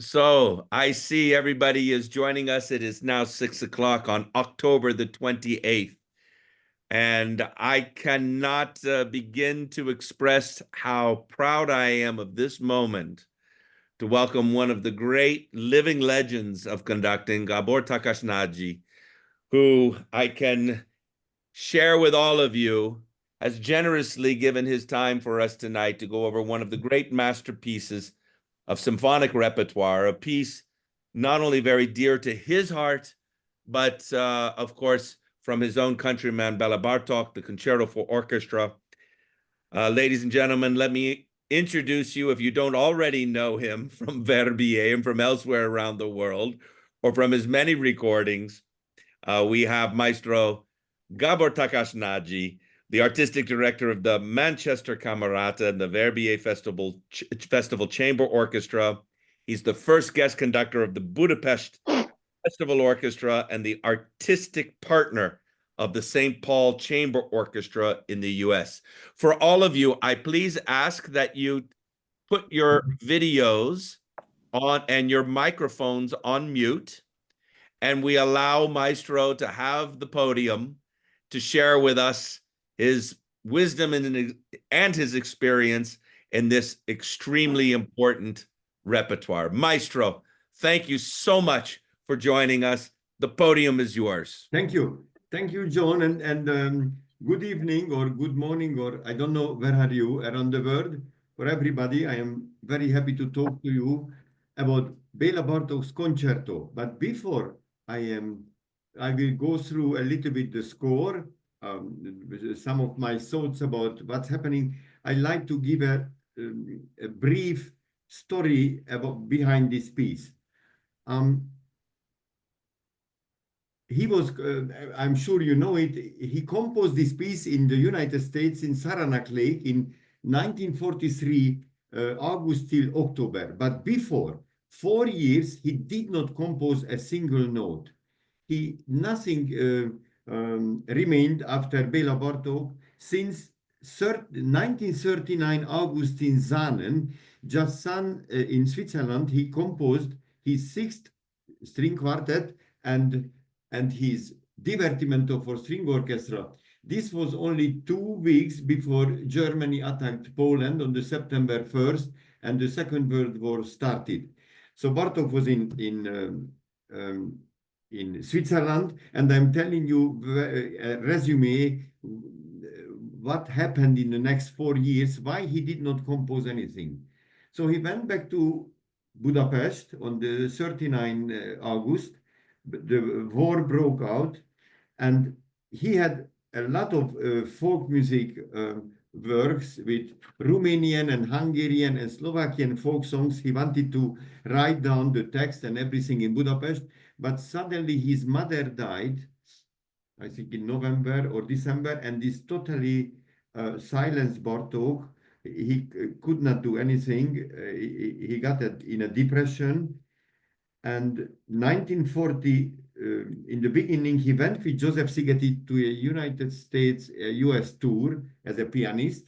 So I see everybody is joining us. It is now 6 o'clock on October the 28th. And I cannot begin to express how proud I am of this moment to welcome one of the great living legends of conducting, Gábor Takács-Nagy, who I can share with all of you has generously given his time for us tonight to go over one of the great masterpieces of symphonic repertoire, a piece not only very dear to his heart, but of course, from his own countryman, Béla Bartók, the Concerto for Orchestra. Ladies and gentlemen, let me introduce you, if you don't already know him from Verbier and from elsewhere around the world, or from his many recordings, we have Maestro Gábor Takács-Nagy, the artistic director of the Manchester Camerata and the Verbier Festival Chamber Orchestra. He's the first guest conductor of the Budapest Festival Orchestra and the artistic partner of the St. Paul Chamber Orchestra in the US. For all of you, I please ask that you put your videos on and your microphones on mute, and we allow Maestro to have the podium to share with us his wisdom and his experience in this extremely important repertoire. Maestro, thank you so much for joining us. The podium is yours. Thank you. Thank you, John, and good evening or good morning, or I don't know where are you around the world. For everybody, I am very happy to talk to you about Béla Bartók's Concerto. But before I will go through a little bit the score, some of my thoughts about what's happening. I'd like to give a brief story about behind this piece. He was, I'm sure you know it, he composed this piece in the United States in Saranac Lake in 1943, August till October. But before 4 years, he did not compose a single note. Nothing remained after Béla Bartók since 1939, August in Zahnen, just in Switzerland. He composed his sixth string quartet and his Divertimento for string orchestra. This was only 2 weeks before Germany attacked Poland on the September 1st and the Second World War started. So Bartók was in Switzerland, and I'm telling you a resume what happened in the next 4 years, why he did not compose anything. So he went back to Budapest on the 39 August. The war broke out, and he had a lot of folk music works with Romanian and Hungarian and Slovakian folk songs. He wanted to write down the text and everything in Budapest, but suddenly his mother died, I think in November or December, and this totally silenced Bartók. He could not do anything. He got in a depression. And 1940, in the beginning, he went with Joseph Szigeti to a United States, US tour as a pianist.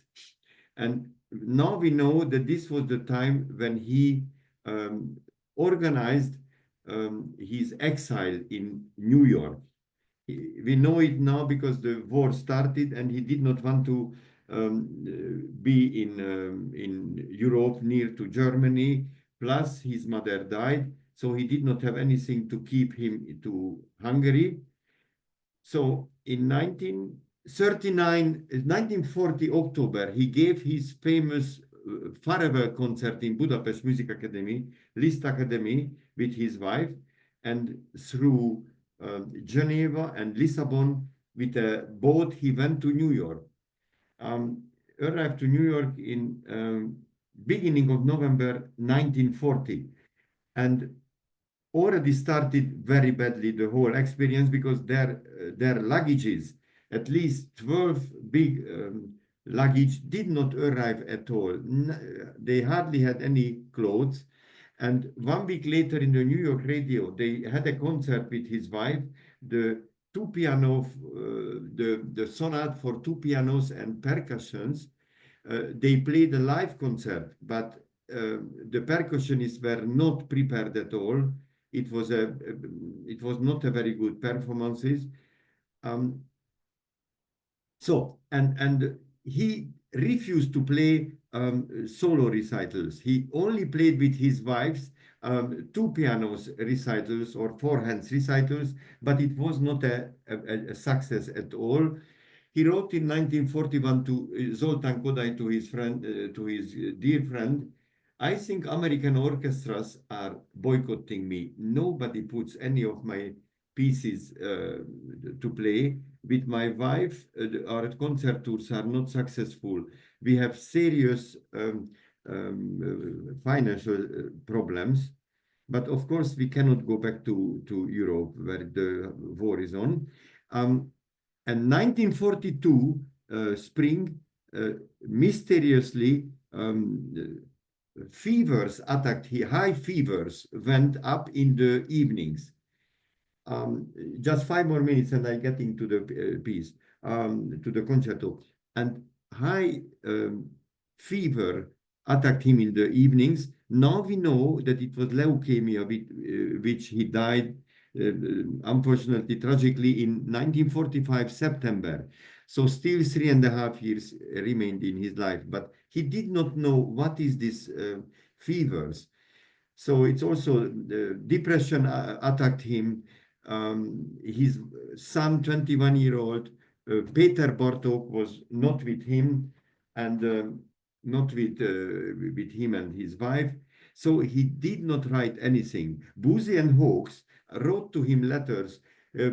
And now we know that this was the time when he organized his exile in New York. We know it now because the war started and he did not want to be in Europe near to Germany. Plus his mother died. So he did not have anything to keep him to Hungary. So in 1940 October, he gave his famous farewell concert in Budapest Music Academy, Liszt Academy, with his wife, and through Geneva and Lisbon with a boat, he went to New York. Arrived to New York in beginning of November 1940. And already started very badly the whole experience because their luggages, at least 12 big luggage, did not arrive at all. They hardly had any clothes. And 1 week later in the New York radio, they had a concert with his wife, the sonata for 2 pianos and percussions. They played a live concert, but the percussionists were not prepared at all. It was not a very good performances. And he refused to play solo recitals. He only played with his wives two pianos recitals or four hands recitals, but it was not a success at all. He wrote in 1941 to Zoltán Kodály, to his friend, to his dear friend, I think American orchestras are boycotting me. Nobody puts any of my pieces to play. With my wife, our concert tours are not successful. We have serious financial problems. But of course, we cannot go back to Europe where the war is on. And 1942 spring, mysteriously, fevers attacked. High fevers went up in the evenings. Just 5 more minutes and I get into the piece, to the concerto. And high fever attacked him in the evenings. Now we know that it was leukemia with which he died, unfortunately, tragically, in 1945 September. So still 3.5 years remained in his life, but he did not know what is this fevers. So it's also depression attacked him. His son, 21-year-old Peter Bartók, was not with him, and not with him and his wife. So he did not write anything. Boosey and Hawkes wrote to him letters.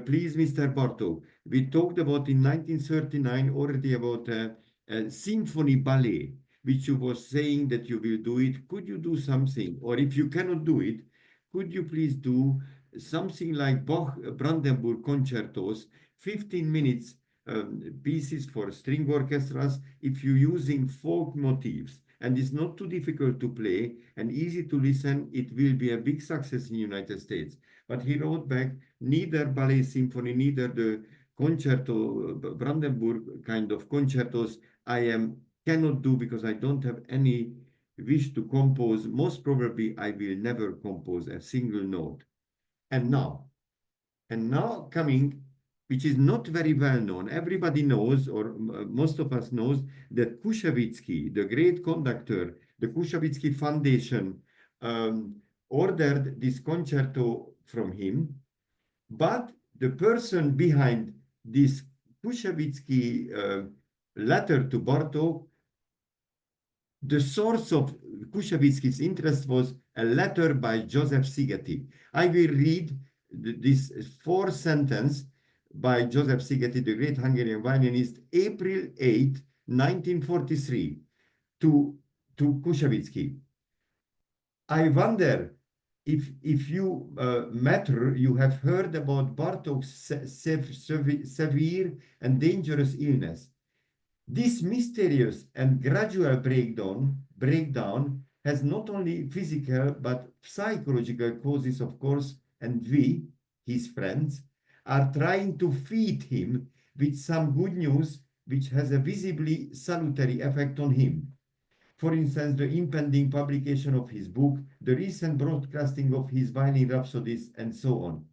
Please, Mr. Bartók, we talked about in 1939 already about a symphony ballet, which you was saying that you will do it. Could you do something? Or if you cannot do it, could you please do something like Bach Brandenburg concertos, 15 minutes pieces for string orchestras, if you're using folk motifs, and it's not too difficult to play and easy to listen, it will be a big success in the United States. But he wrote back, neither ballet symphony, neither the concerto, Brandenburg kind of concertos, cannot do because I don't have any wish to compose. Most probably I will never compose a single note. And now coming, which is not very well known. Everybody knows, or most of us knows, that Koussevitzky, the great conductor, the Koussevitzky Foundation, ordered this concerto from him. But the person behind this Koussevitzky letter to Bartók, the source of Koussevitzky's interest was a letter by Joseph Szigeti. I will read this 4th sentence by Joseph Szigeti, the great Hungarian violinist, April 8, 1943, to Koussevitzky. I wonder if you matter, you have heard about Bartók's severe and dangerous illness. This mysterious and gradual breakdown has not only physical but psychological causes, of course, and we, his friends, are trying to feed him with some good news which has a visibly salutary effect on him. For instance, the impending publication of his book, the recent broadcasting of his violin rhapsodies, and so on.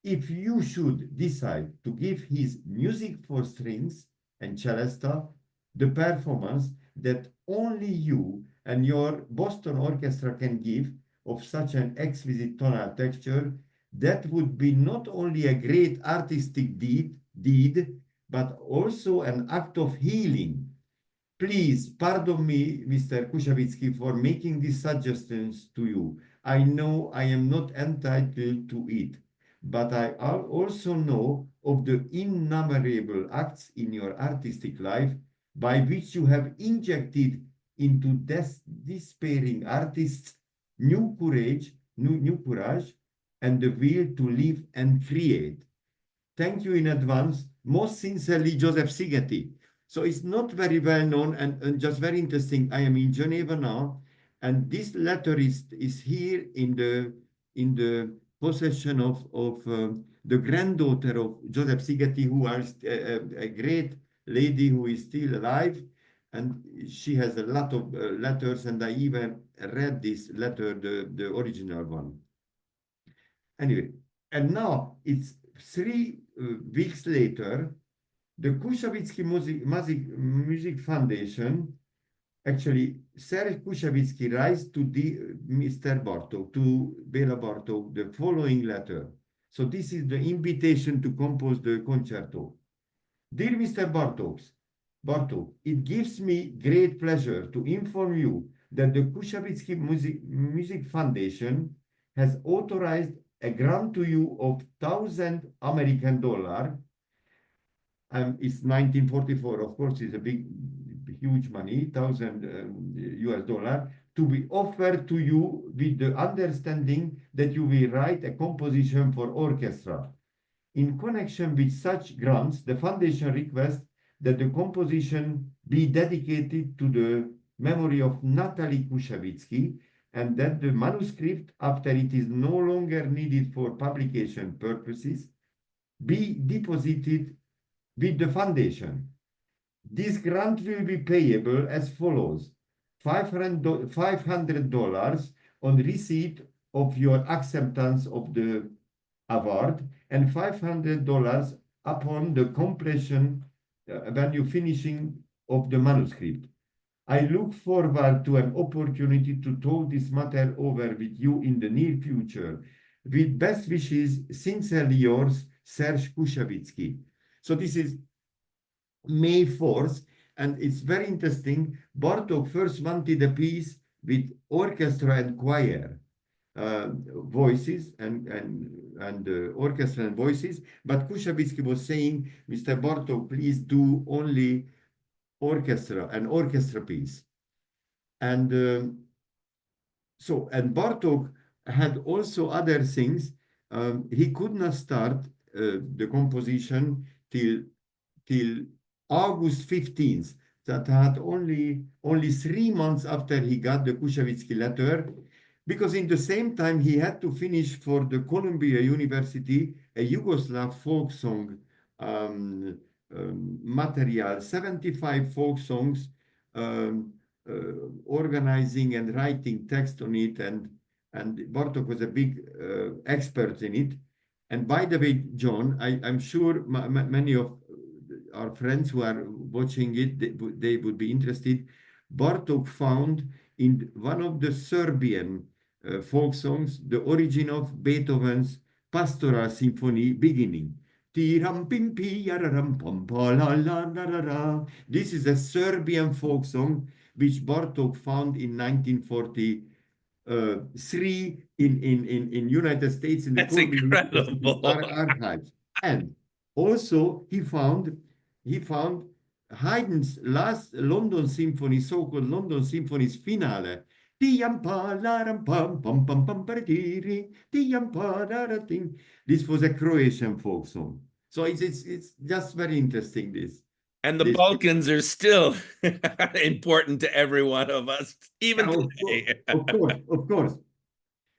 If you should decide to give his music for strings and celesta the performance that only you and your Boston Orchestra can give of such an exquisite tonal texture, that would be not only a great artistic deed, but also an act of healing. Please pardon me, Mr. Koussevitzky, for making these suggestions to you. I know I am not entitled to it, but I also know of the innumerable acts in your artistic life by which you have injected into despairing artists new courage, and the will to live and create. Thank you in advance. Most sincerely, Joseph Szigeti. So it's not very well known and just very interesting. I am in Geneva now, and this letter is here in the possession of the granddaughter of Joseph Szigeti, who is a great lady who is still alive. and she has a lot of letters, and I even read this letter, the original one. Anyway, and now it's 3 weeks later, the Koussevitzky Music Foundation, actually, Serge Kouusevitsky writes to Mr. Bartók, to Béla Bartók, the following letter. So this is the invitation to compose the concerto. Dear Mr. Bartók, it gives me great pleasure to inform you that the Koussevitzky Music Foundation has authorized a grant to you of $1,000 it's 1944, of course, it's a huge money, $1,000 to be offered to you with the understanding that you will write a composition for orchestra. In connection with such grants, the foundation requests that the composition be dedicated to the memory of Natalie Koussevitzky, and that the manuscript, after it is no longer needed for publication purposes, be deposited with the foundation. This grant will be payable as follows: $500 on receipt of your acceptance of the award, and $500 upon the completion when you finishing of the manuscript. I look forward to an opportunity to talk this matter over with you in the near future. With best wishes, sincerely yours, Serge Kouusevitsky. So this is May 4th, and it's very interesting. Bartók first wanted a piece with orchestra and choir, voices and orchestra and voices, but Koussevitzky was saying, Mr. Bartók, please do only an orchestra piece. And and Bartók had also other things. He could not start the composition till August 15th. That had only 3 months after he got the Koussevitzky letter, because in the same time he had to finish for the Columbia University a Yugoslav folk song material, 75 folk songs, organizing and writing text on it, and Bartók was a big expert in it. And by the way, John, I'm sure many of our friends who are watching it, they would be interested. Bartók found in one of the Serbian folk songs the origin of Beethoven's Pastoral Symphony beginning. This is a Serbian folk song which Bartók found in 1943 in United States in the incredible archives. And also he found Haydn's last London Symphony, so-called London Symphony's finale. This was a Croatian folk song. So it's just very interesting, this. And the Balkans are still important to every one of us, even today. Of course.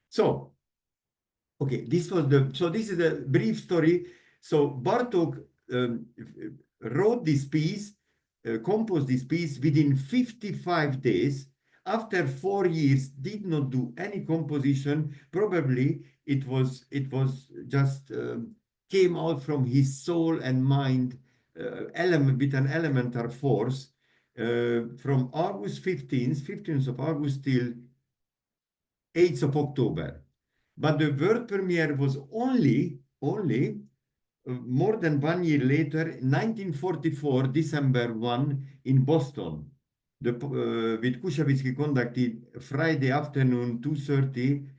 So, okay, this is a brief story. So Bartók wrote this piece, composed this piece within 55 days. After 4 years, did not do any composition. Probably it was just came out from his soul and mind, with an elemental force, from August 15th of August till 8th of October. But the world premiere was only more than 1 year later, 1944, December 1, in Boston. With Koussevitzky conducted Friday afternoon, 2:30,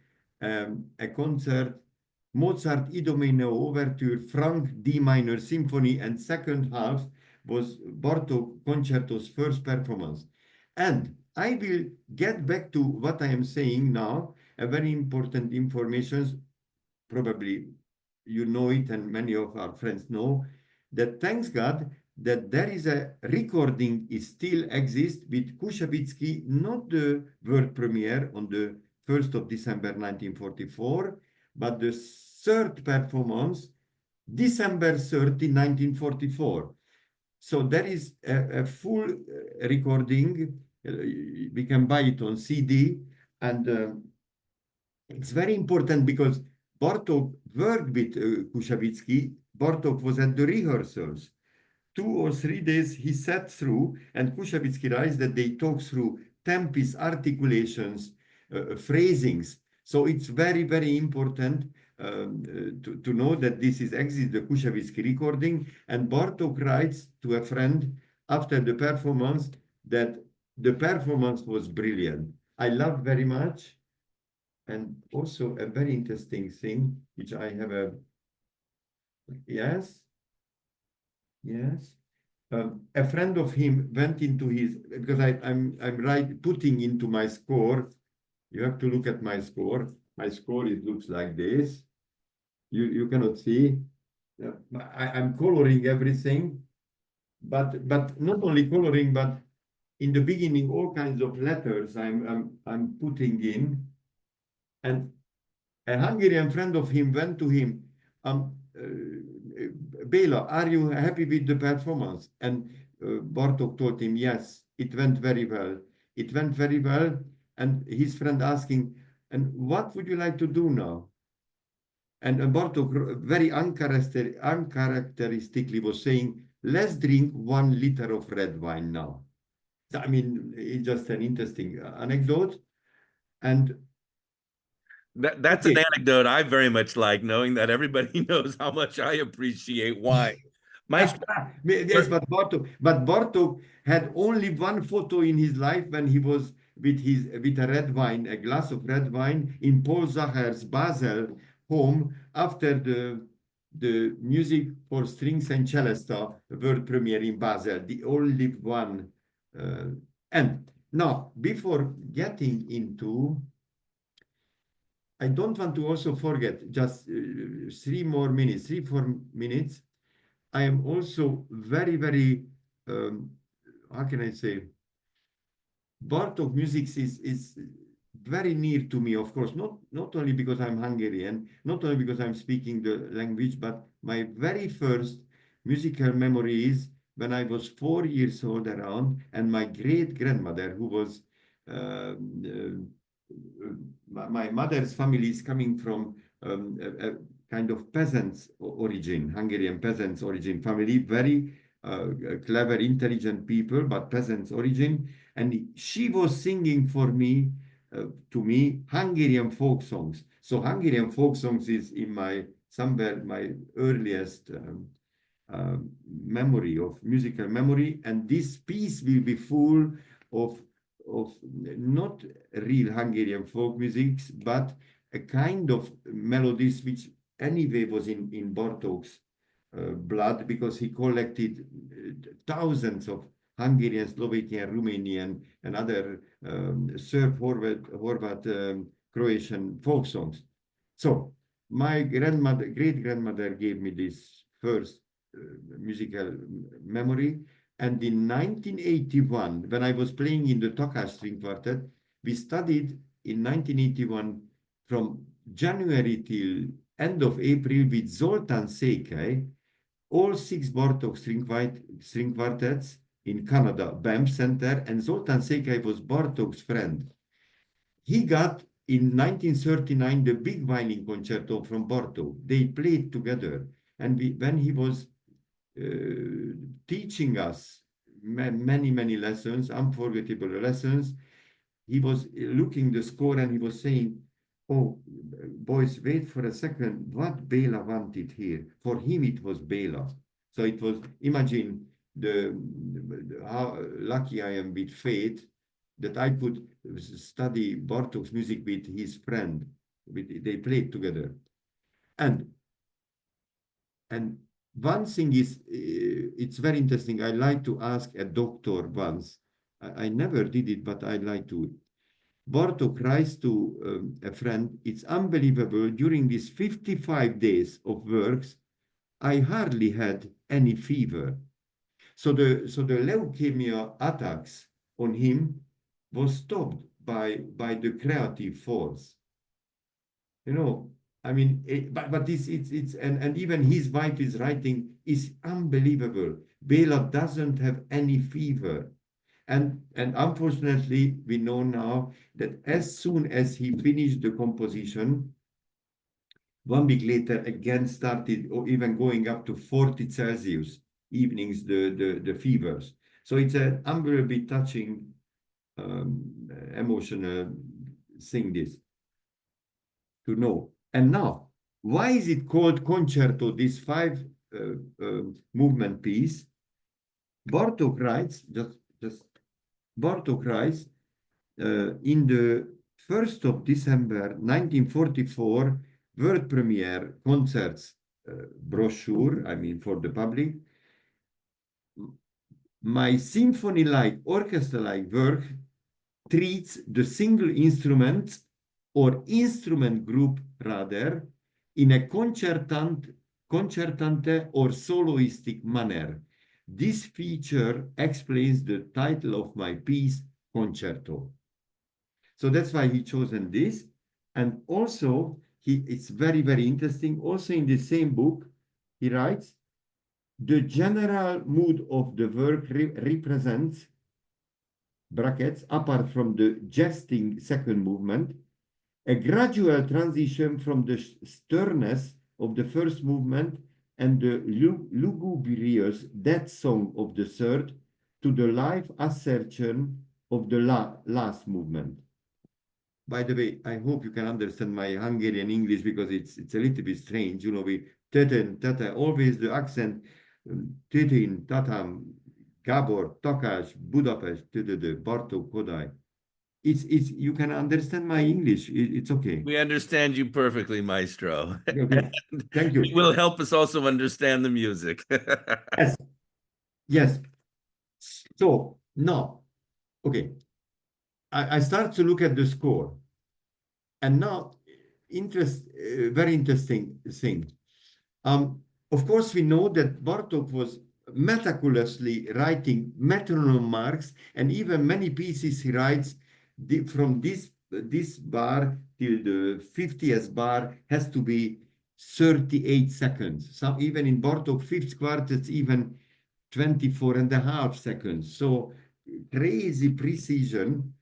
a concert, Mozart Idomeneo Overture, Frank D minor Symphony, and second half was Bartók Concerto's first performance. And I will get back to what I am saying now, a very important information, probably you know it and many of our friends know, that thanks God that there is a recording, it still exists, with Koussevitzky, not the world premiere on the 1st of December 1944, but the third performance, December 30, 1944. So there is a full recording. We can buy it on CD, and it's very important because Bartók worked with Kouusevitsky. Bartók was at the rehearsals. 2 or 3 days he sat through, and Koussevitzky writes that they talk through tempis, articulations, phrasings. So it's very, very important to know that this is actually the Koussevitzky recording. And Bartók writes to a friend after the performance that the performance was brilliant. I loved very much. And also a very interesting thing, which I have yes. A friend of him went into his, because I'm putting into my score. You have to look at my score. My score, it looks like this. You cannot see. I'm coloring everything, but not only coloring, but in the beginning, all kinds of letters I'm putting in. And a Hungarian friend of him went to him, Béla, are you happy with the performance? And Bartók told him, yes, it went very well. It went very well. And his friend asking, and what would you like to do now? And Bartók very uncharacteristically was saying, let's drink 1 liter of red wine now. So, I mean, it's just an interesting anecdote. And that's an anecdote I very much like, knowing that everybody knows how much I appreciate wine. Yes, but Bartók had only 1 photo in his life when he was with a red wine, a glass of red wine in Paul Zacher's Basel home after the Music for Strings and Celesta world premiere in Basel, the only one. And now, before getting into, I don't want to also forget, just 3 minutes. I am also very, very, how can I say, Bartók music is very near to me, of course, not only because I'm Hungarian, not only because I'm speaking the language, but my very first musical memory is when I was 4 years old around, and my great-grandmother, who was, my mother's family is coming from a kind of peasants origin, Hungarian peasants origin family, very clever, intelligent people, but peasants origin. And she was singing for me, to me, Hungarian folk songs. So Hungarian folk songs is in my, somewhere, my earliest memory of musical memory. And this piece will be full of not real Hungarian folk musics, but a kind of melodies which anyway was in Bartók's blood, because he collected thousands of Hungarian, Slovakian, Romanian, and other Serb, Horvat, Croatian folk songs. So my great-grandmother gave me this first musical memory. And in 1981, when I was playing in the Takács String Quartet, we studied in 1981 from January till end of April with Zoltán Székely, all 6 Bartók string quartets in Canada, Banff Center, and Zoltán Székely was Bartók's friend. He got, in 1939, the big violin concerto from Bartók. They played together. And when he was teaching us many, many lessons, unforgettable lessons, he was looking the score and he was saying, oh, boys, wait for a second. What Béla wanted here? For him, it was Béla. So it was, imagine how lucky I am with fate that I could study Bartók's music with his friend. They played together. And one thing is, it's very interesting. I like to ask a doctor once. I never did it, but I like to. Bartók writes to a friend, it's unbelievable, during these 55 days of works, I hardly had any fever. So the leukemia attacks on him was stopped by the creative force. You know, I mean, but it's and even his wife is writing is unbelievable. Béla doesn't have any fever. And unfortunately, we know now that as soon as he finished the composition, 1 week later again started or even going up to 40 Celsius evenings, the fevers. So it's an unbelievably touching, emotional thing this to know. And now, why is it called concerto, this 5 movement piece? Bartók writes, Bartók writes in the 1st of December 1944 world premiere concerts brochure, I mean for the public, my symphony-like, orchestra-like work treats the single instrument or instrument group rather in a concertante or soloistic manner. This feature explains the title of my piece, Concerto. So that's why he chosen this. And also, it's very, very interesting. Also in the same book, he writes, the general mood of the work represents, brackets, apart from the jesting second movement, a gradual transition from the sternness of the first movement and the lugubrious death song of the third to the life assertion of the last movement. By the way, I hope you can understand my Hungarian English because it's a little bit strange. You know, we tata, always the accent, titin, tatam, Gábor, Takács, Budapest, Bartók, Kodály. It's you can understand my English. It's okay. We understand you perfectly, Maestro. Okay. Thank you. It will help us also understand the music. Yes. Yes. So now, okay. I start to look at the score. And now, very interesting thing. Of course, we know that Bartók was meticulously writing metronome marks, and even many pieces he writes from this bar till the 50th bar has to be 38 seconds. Some even in Bartók fifth quartets, even 24.5 seconds. So crazy precision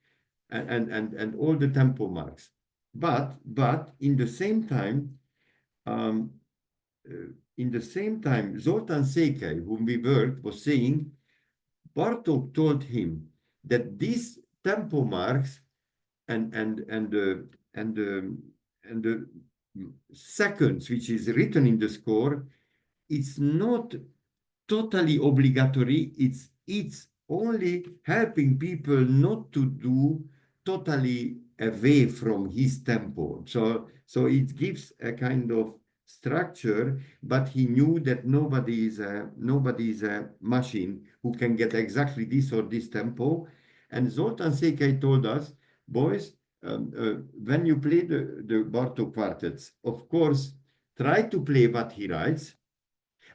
and all the tempo marks. But in the same time, Zoltán Székely, whom we worked, was saying Bartók told him that these tempo marks and the seconds which is written in the score, it's not totally obligatory. It's only helping people not to do totally away from his tempo. So it gives a kind of structure, but he knew that nobody is a machine who can get exactly this or this tempo. And Zoltán Székely told us, boys, when you play the Bartók quartets, of course, try to play what he writes,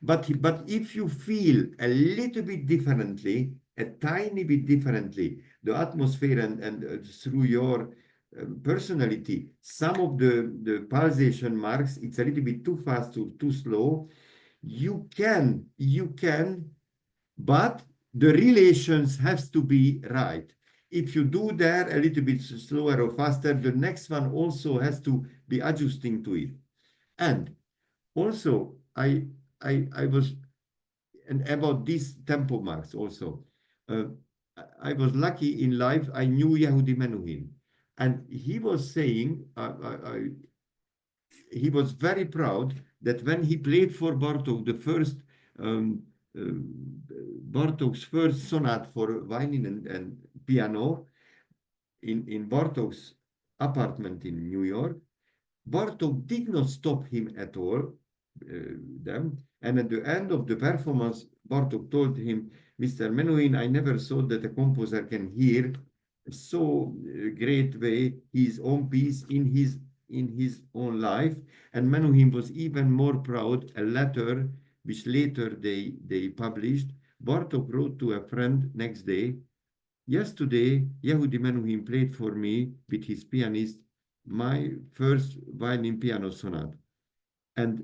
but if you feel a little bit differently, a tiny bit differently, the atmosphere and through your personality, some of the pulsation marks, it's a little bit too fast or too slow, you can, but the relations has to be right. If you do there a little bit slower or faster, the next one also has to be adjusting to it. And also, I was, and about these tempo marks also, I was lucky in life, I knew Yehudi Menuhin. And he was saying, he was very proud that when he played for Bartók, the first, Bartók's first sonata for violin and piano in Bartók's apartment in New York, Bartók did not stop him at all, and at the end of the performance, Bartók told him, Mr. Menuhin, I never thought that a composer can hear so great way his own piece in his own life. And Menuhin was even more proud. A letter which later they published, Bartók wrote to a friend next day, yesterday Yehudi Menuhin played for me with his pianist my first violin piano sonata. And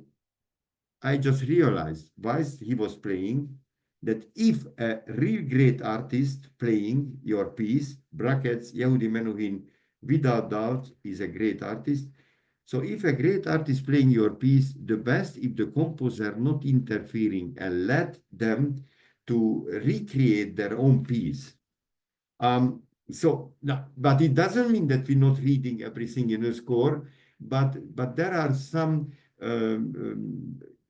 I just realized whilst he was playing that if a real great artist playing your piece, brackets, Yehudi Menuhin, without doubt, is a great artist. So if a great artist playing your piece, the best if the composer not interfering and let them to recreate their own piece. So, no, but it doesn't mean that we're not reading everything in a score, but there are some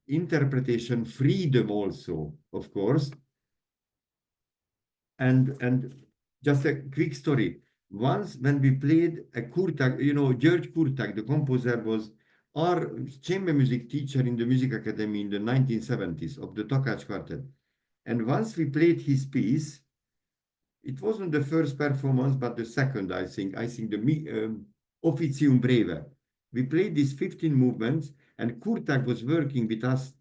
interpretation freedom also, of course. And just a quick story. Once when we played a Kurtak, you know, George Kurtak, the composer, was our chamber music teacher in the music academy in the 1970s of the Takács Quartet. And once we played his piece, it wasn't the first performance, but the second, I think. I think the Officium Breve. We played these 15 movements, and Kurtak was working with us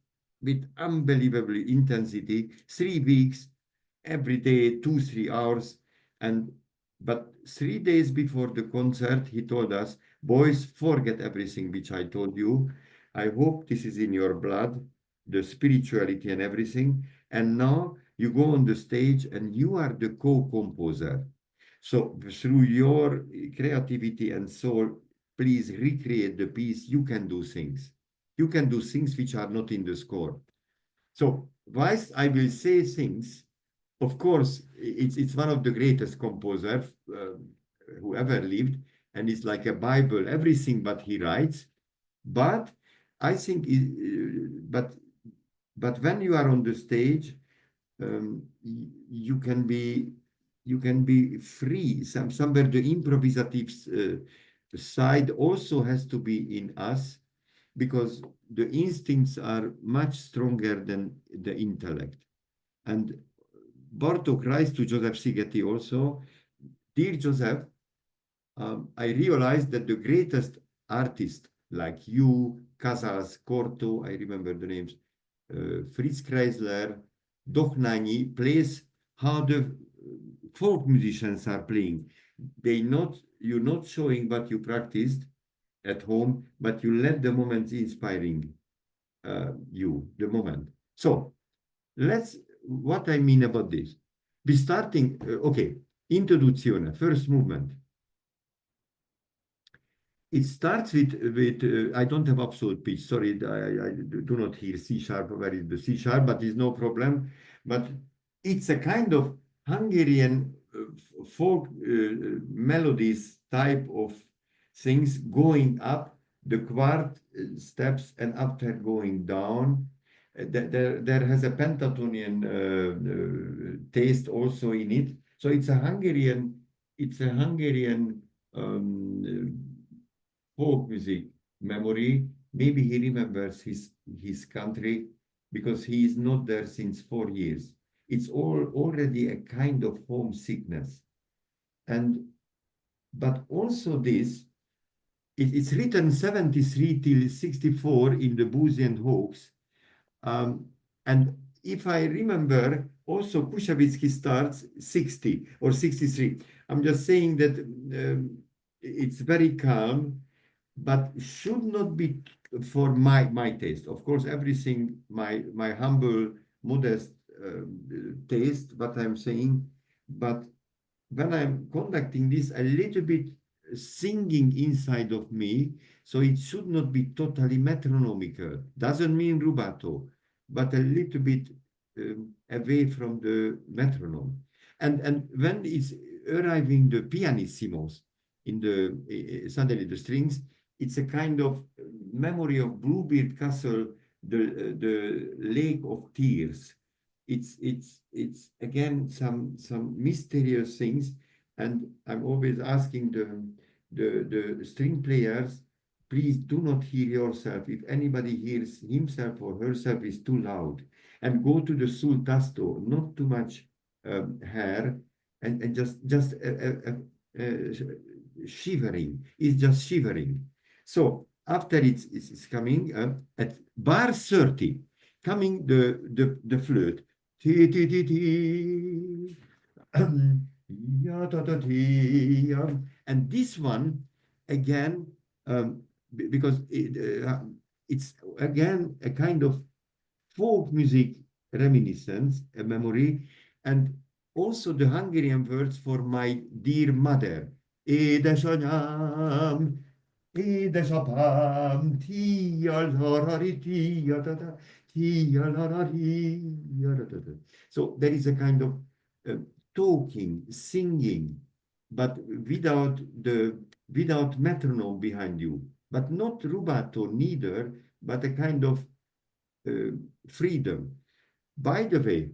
with unbelievable intensity, 3 weeks, every day, 2-3 hours. But 3 days before the concert, he told us, boys, forget everything which I told you. I hope this is in your blood, the spirituality and everything. And now you go on the stage and you are the co-composer. So through your creativity and soul, please recreate the piece. You can do things. You can do things which are not in the score. So whilst I will say things, of course, it's one of the greatest composers who ever lived, and it's like a Bible, everything but he writes. But I think, but when you are on the stage, you can be free. Somewhere the improvisative side also has to be in us, because the instincts are much stronger than the intellect. And Bartók writes to Joseph Szigeti also, dear Joseph, I realized that the greatest artists like you, Casals, Corto, I remember the names, Fritz Kreisler, Dochnányi, plays how the folk musicians are playing. You're not showing what you practiced at home, but you let the moment inspiring you, the moment. So what I mean about this. Be starting, okay, introduzione, first movement. It starts with I don't have absolute pitch, sorry, I do not hear C sharp, where is the C sharp, but it's no problem. But it's a kind of Hungarian folk melodies type of things going up the quart steps and after going down. There has a pentatonian taste also in it. So it's a Hungarian folk music memory. Maybe he remembers his country because he is not there since 4 years. It's already a kind of homesickness. But also this, it's written 73 till 64 in the Boozy and Hawks. And if I remember, also Kouusevitsky starts 60 or 63. I'm just saying that it's very calm, but should not be for my taste. Of course, everything my humble, modest taste, what I'm saying. But when I'm conducting this, a little bit singing inside of me, so it should not be totally metronomical. Doesn't mean rubato, but a little bit away from the metronome. And when it's arriving the pianissimos in the suddenly the strings, it's a kind of memory of Bluebeard Castle, the Lake of Tears. It's again some mysterious things, and I'm always asking the string players, please do not hear yourself. If anybody hears himself or herself is too loud, and go to the sul tasto, not too much hair, and just shivering. It's just shivering. So after it's coming at bar 30, coming the flute. And this one, again, because it's again a kind of folk music reminiscence, a memory, and also the Hungarian words for my dear mother. Édesanyám, édesapám, tia-larari, tia-da-da, tia-larari, da-da-da. So there is a kind of talking, singing, but without metronome behind you, but not rubato neither, but a kind of freedom. By the way,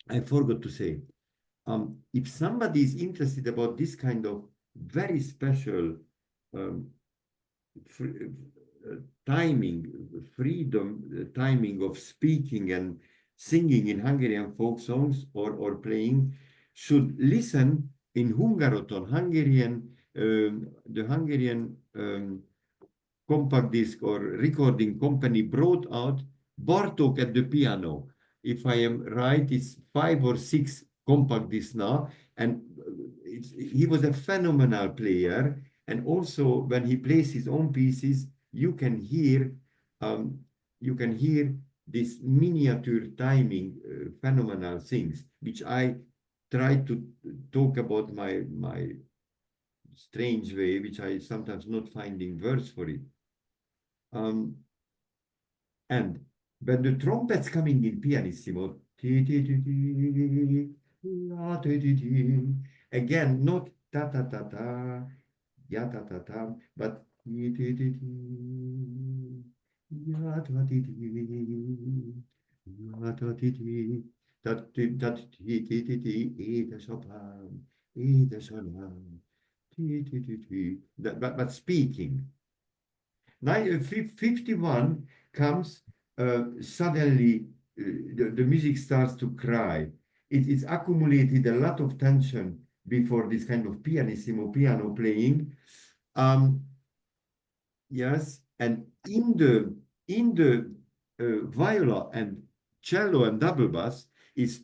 I forgot to say, if somebody is interested about this kind of very special timing, freedom, timing of speaking and singing in Hungarian folk songs or playing, should listen in Hungaroton, the Hungarian compact disc or recording company brought out Bartók at the piano. If I am right, it's 5 or 6 compact discs now, and he was a phenomenal player. And also, when he plays his own pieces, you can hear this miniature timing, phenomenal things, which I try to talk about my strange way, which I sometimes not finding words for it. And when the trumpets coming in pianissimo, again, not ta ta ta ta, ya ta ta ta, but ya ta ti ti, ya ta ti ti, that ti ti ti ti, the Chopin, the Chopin, ti ti ti ti. But speaking. 51 comes suddenly, the music starts to cry. It's accumulated a lot of tension before this kind of pianissimo piano playing. Yes, and in the viola and cello and double bass is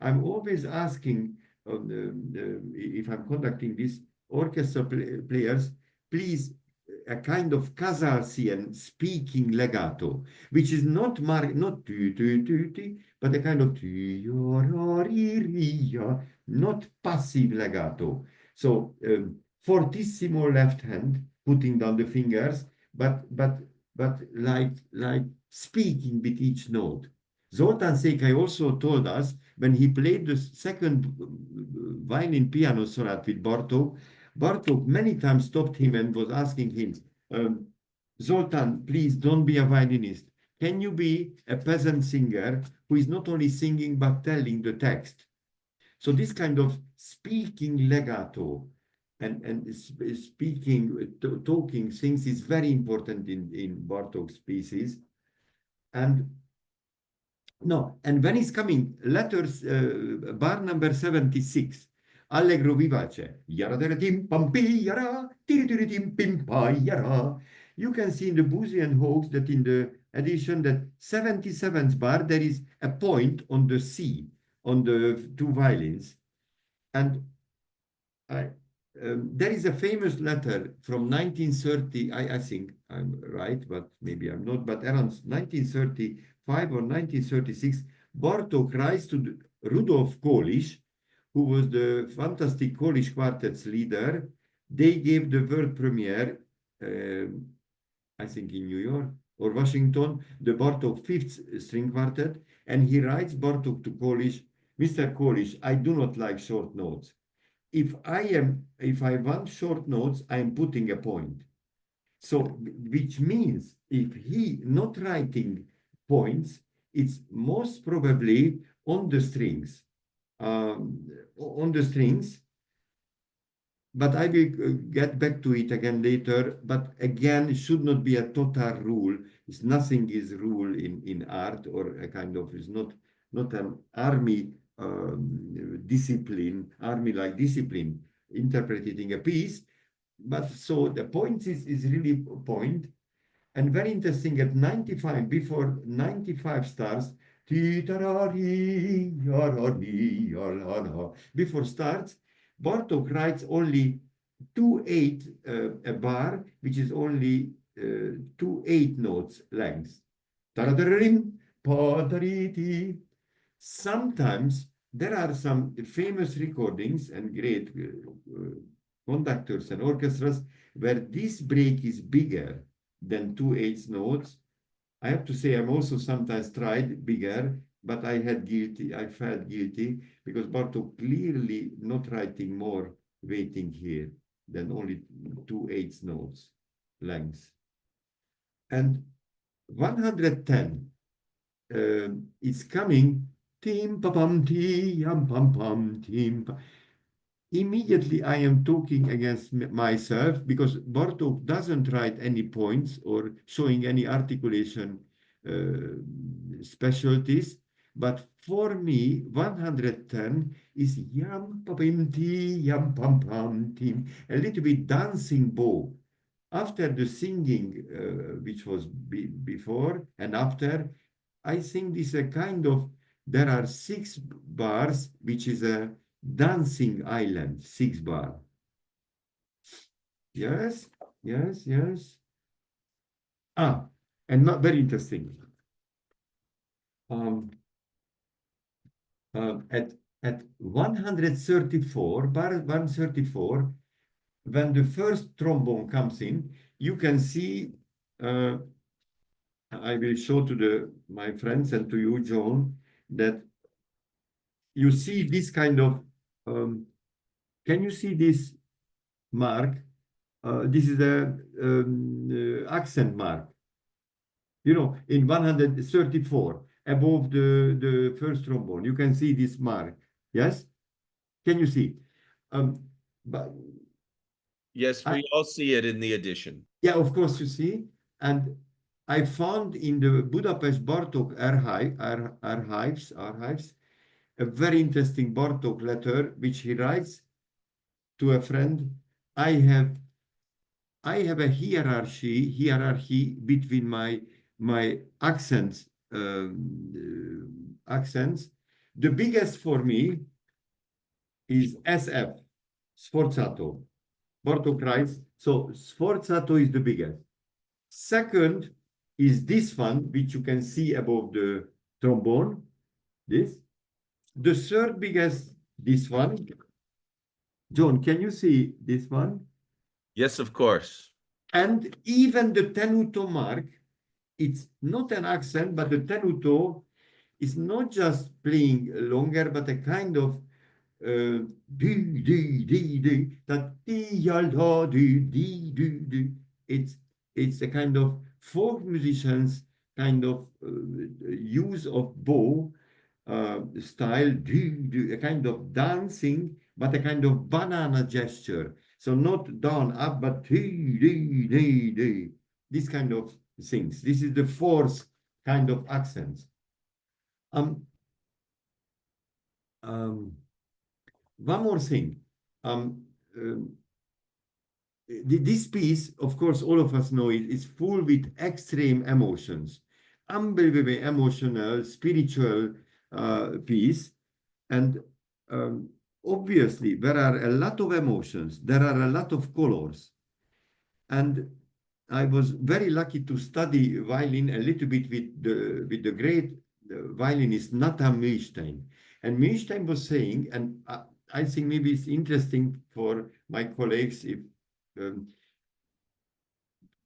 I'm always asking if I'm conducting this orchestra players, please a kind of Kazarsian speaking legato, which is not not but a kind of not passive legato. So fortissimo left hand, putting down the fingers, but like speaking with each note. Zoltán Székely also told us when he played the second violin piano sonata with Bartók, Bartók many times stopped him and was asking him, Zoltán, please don't be a violinist. Can you be a peasant singer who is not only singing but telling the text? So this kind of speaking legato and speaking, talking things is very important in Bartók's pieces. And when he's coming, letters, bar number 76, Allegro vivace. You can see in the Boozian Hoax that in the edition that 77th bar, there is a point on the C, on the 2 violins. And there is a famous letter from 1930, I think I'm right, but maybe I'm not, but around 1935 or 1936, Bartók writes to Rudolf Kóusz, who was the fantastic Kóusz quartet's leader. They gave the world premiere, I think in New York or Washington, the Bartók 5th string quartet, and he writes Bartók to Kóusz, Mr. Kóusz, I do not like short notes. If I want short notes, I'm putting a point. So, which means if he not writing points, it's most probably on the strings. But I will get back to it again later. But again, it should not be a total rule. It's nothing is rule in art, or a kind of, is not an army discipline, army-like discipline interpreting a piece. But so the point is really a point. And very interesting, at 95, before 95 starts, Before starts, Bartók writes only 2/8 a bar, which is only 2/8 notes length. Sometimes there are some famous recordings and great conductors and orchestras where this break is bigger than 2/8 notes. I have to say, I'm also sometimes tried bigger, but I felt guilty because Bartók clearly not writing more weighting here than only 2/8 notes length. And 110 is coming, tim pa pam ti yam pam pam tim. Immediately I am talking against myself because Bartók doesn't write any points or showing any articulation specialties. But for me, 110 is yam pa pim ti yam pam pam tim, a little bit dancing bow. After the singing, which was before and after, I think this is a kind of, there are 6 bars, which is a dancing island, 6 bar. Yes, yes, yes. Ah, and not very interesting. At 134, bar 134, when the first trombone comes in, you can see, I will show to my friends and to you, John, that you see this kind of, can you see this mark? This is the accent mark. You know, in 134, above the first trombone, you can see this mark. Yes? Can you see? But yes, we all see it in the edition. Yeah, of course you see. And I found in the Budapest Bartók archives a very interesting Bartók letter, which he writes to a friend. I have a hierarchy between my accents. The biggest for me is SF, sforzato. Bartók writes, so sforzato is the biggest. Second is this one, which you can see above the trombone, this. The third biggest, this one. John, can you see this one? Yes, of course. And even the tenuto mark, it's not an accent, but the tenuto is not just playing longer, but a kind of it's a kind of folk musicians kind of use of bow style, a kind of dancing, but a kind of banana gesture. So not down, up, but this kind of things. This is the fourth kind of accents. One more thing. This piece, of course, all of us know it, is full with extreme emotions, unbelievably emotional, spiritual piece. And obviously, there are a lot of emotions. There are a lot of colors. And I was very lucky to study violin a little bit with the great violinist Nathan Milstein. And Milstein was saying, and I think maybe it's interesting for my colleagues if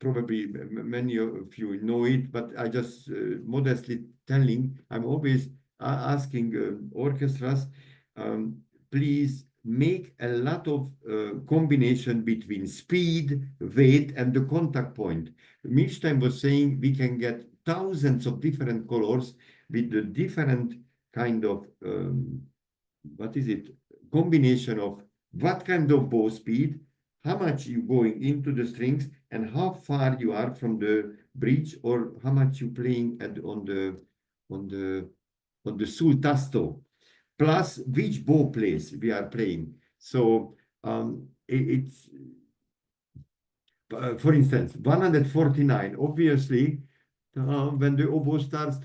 probably many of you know it, but I just modestly telling, I'm always asking orchestras, please make a lot of combination between speed, weight, and the contact point. Milstein was saying we can get thousands of different colors with the different kind of, combination of what kind of bow speed, how much you going into the strings, and how far you are from the bridge, or how much you playing on the sul tasto, plus which bow place we are playing. So for instance, 149, obviously, when the oboe starts,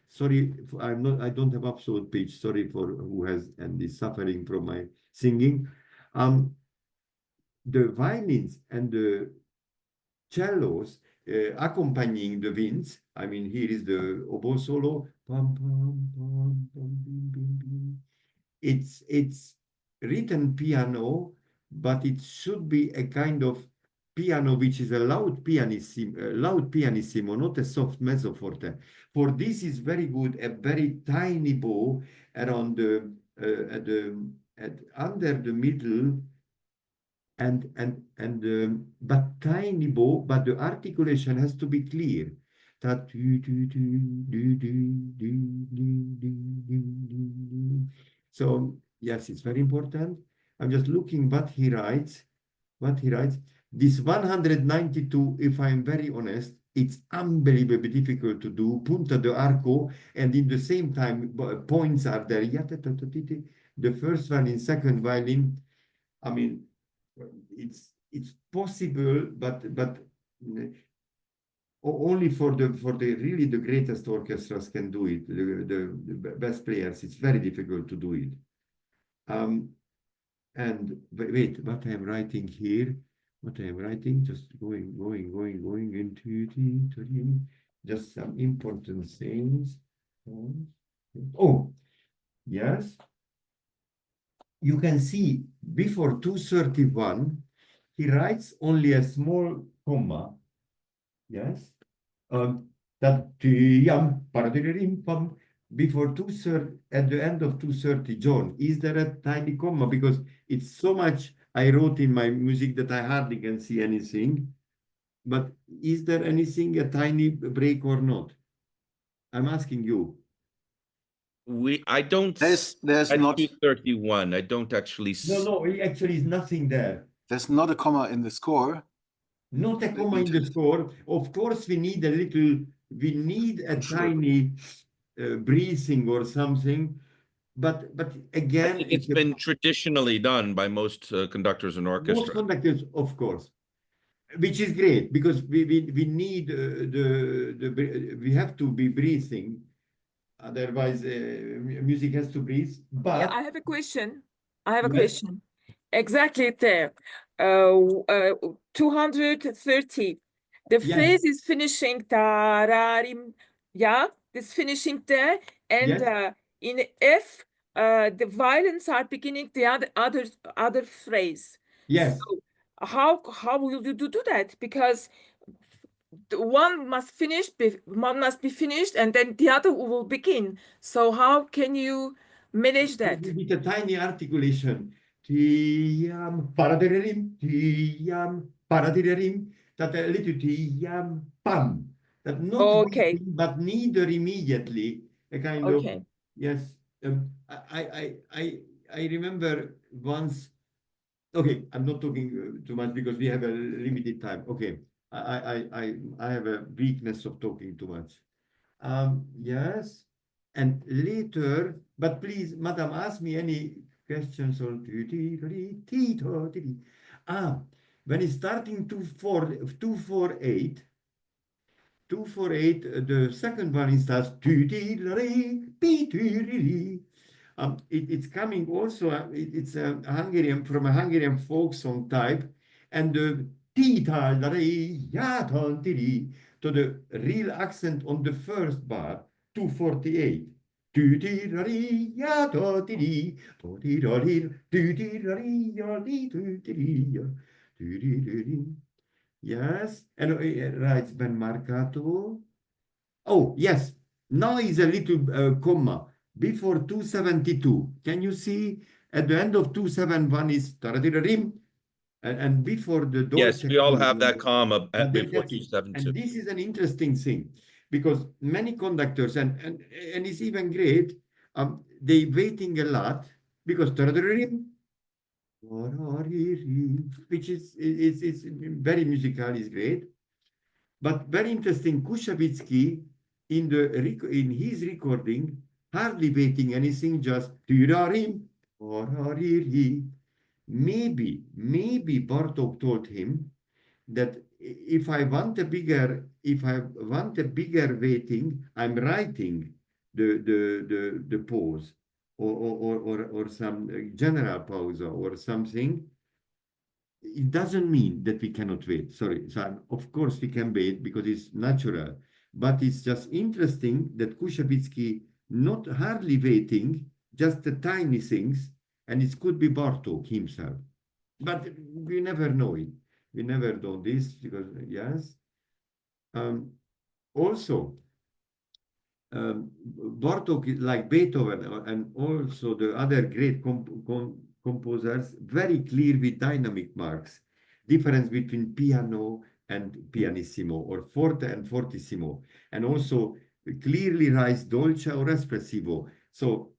sorry, I don't have absolute pitch. Sorry for who has and is suffering from my singing. The violins and the cellos accompanying the winds. I mean, here is the oboe solo. Pam, pam, pam, pam, bim, bim, bim. It's written piano, but it should be a kind of piano which is a loud pianissimo, not a soft mezzo forte. For this is very good a very tiny bow around the under the middle but tiny bow, but the articulation has to be clear. So yes, it's very important. I'm just looking what he writes. This 192, if I'm very honest, it's unbelievably difficult to do. Punta de arco, and in the same time, points are there. The first one in second violin, I mean, it's possible, but only for the really the greatest orchestras can do it. The best players, it's very difficult to do it. And wait, what I am writing here? What I am writing? Just going into just some important things. Oh, yes. You can see before 231, he writes only a small comma. Yes. That before 230, at the end of 230, John, is there a tiny comma? Because it's so much I wrote in my music that I hardly can see anything. But is there anything, a tiny break or not? I'm asking you. I don't. There's at not 231. I don't actually. No, actually is nothing there. There's not a comma in the score. Not a comma in the score. Of course, we need a little. We need a tiny breathing or something. But again, It's been traditionally done by most conductors and orchestras. Most conductors, of course, which is great because we need we have to be breathing. Otherwise, music has to breathe. But yeah, I have a question. Exactly there. 230. The phrase is finishing tararim. Yeah, this finishing there, and in F, the violins are beginning the other phrase. Yes. So how will you do that? Because one must be finished, and then the other will begin. So how can you manage that? With a tiny articulation. Tiam paradirim, tiam paradirim. That a little tiam pam. That not okay, but neither immediately. A kind of yes. I remember once. Okay, I'm not talking too much because we have a limited time. Okay, I have a weakness of talking too much. Yes, and later, but please, madam, ask me any questions on when it's starting 248, the second one starts it's coming also, it's a Hungarian, from a Hungarian folk song type, and the to the real accent on the first bar, 248. Yes, and writes Ben Marcato. Oh, yes, now is a little comma before 272. Can you see at the end of 271 is and before the Dolce. Yes, we all have that comma before 272. And this is an interesting thing because many conductors and it's even great. They waiting a lot because which is it's very musical, is great. But very interesting, Kouusevitsky in his recording, hardly waiting anything, just maybe Bartók told him that if I want a bigger weighting, I'm writing the pause or some general pause or something. It doesn't mean that we cannot wait. Sorry. So of course we can wait because it's natural. But it's just interesting that Koussevitzky not hardly waiting, just the tiny things, and it could be Bartók himself. But we never know it. We never do this because, yes. Also, Bartók is like Beethoven and also the other great composers, very clear with dynamic marks, difference between piano and pianissimo or forte and fortissimo, and also clearly writes dolce or espressivo. So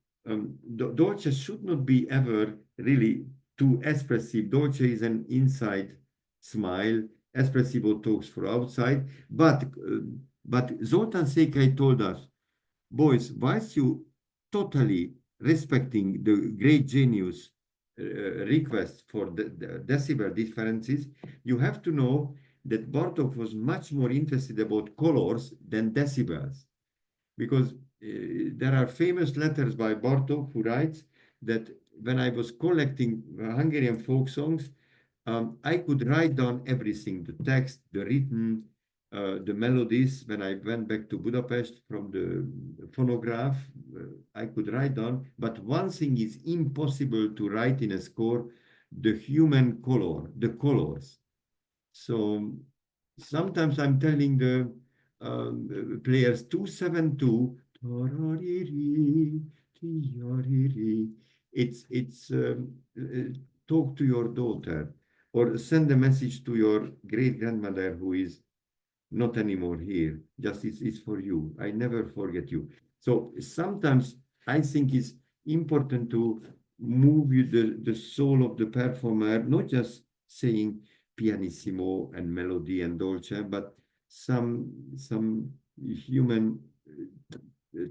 dolce should not be ever really too expressive. Dolce is an inside smile, espressivo talks for outside, but Zoltán Székely told us, boys, whilst you totally respecting the great genius request for the decibel differences, you have to know that Bartók was much more interested about colors than decibels. Because there are famous letters by Bartók who writes that when I was collecting Hungarian folk songs, I could write down everything, the text, the written, the melodies. When I went back to Budapest from the phonograph, I could write down, but one thing is impossible to write in a score, the human color, the colors. So sometimes I'm telling the players 272, it's talk to your daughter or send a message to your great grandmother who is not anymore here. Just it's for you. I never forget you. So sometimes I think it's important to move the soul of the performer, not just saying pianissimo and melody and dolce, but some human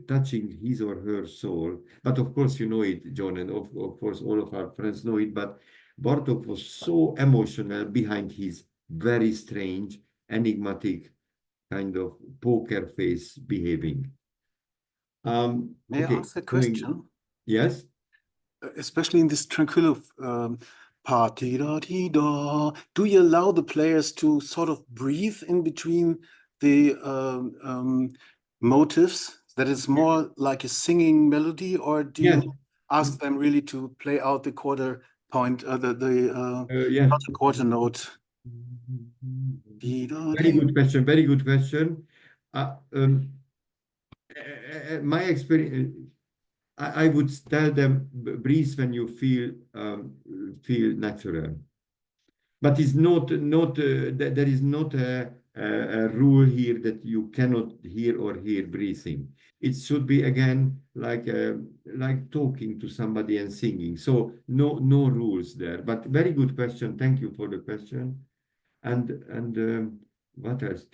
touching his or her soul. But of course, you know it, John, and of course all of our friends know it, but Bartók was so emotional behind his very strange, enigmatic kind of poker face behaving. May I ask a question? Yes. Especially in this tranquillo pa-dee-da-dee-da, do you allow the players to sort of breathe in between the motives? That is more like a singing melody, or do you ask them really to play out the quarter point, not the quarter note? Very good question. Very good question. My experience, I would tell them breathe when you feel natural. But it's not there is not a rule here that you cannot hear or hear breathing. It should be again like talking to somebody and singing. So no rules there. But very good question. Thank you for the question. And what else?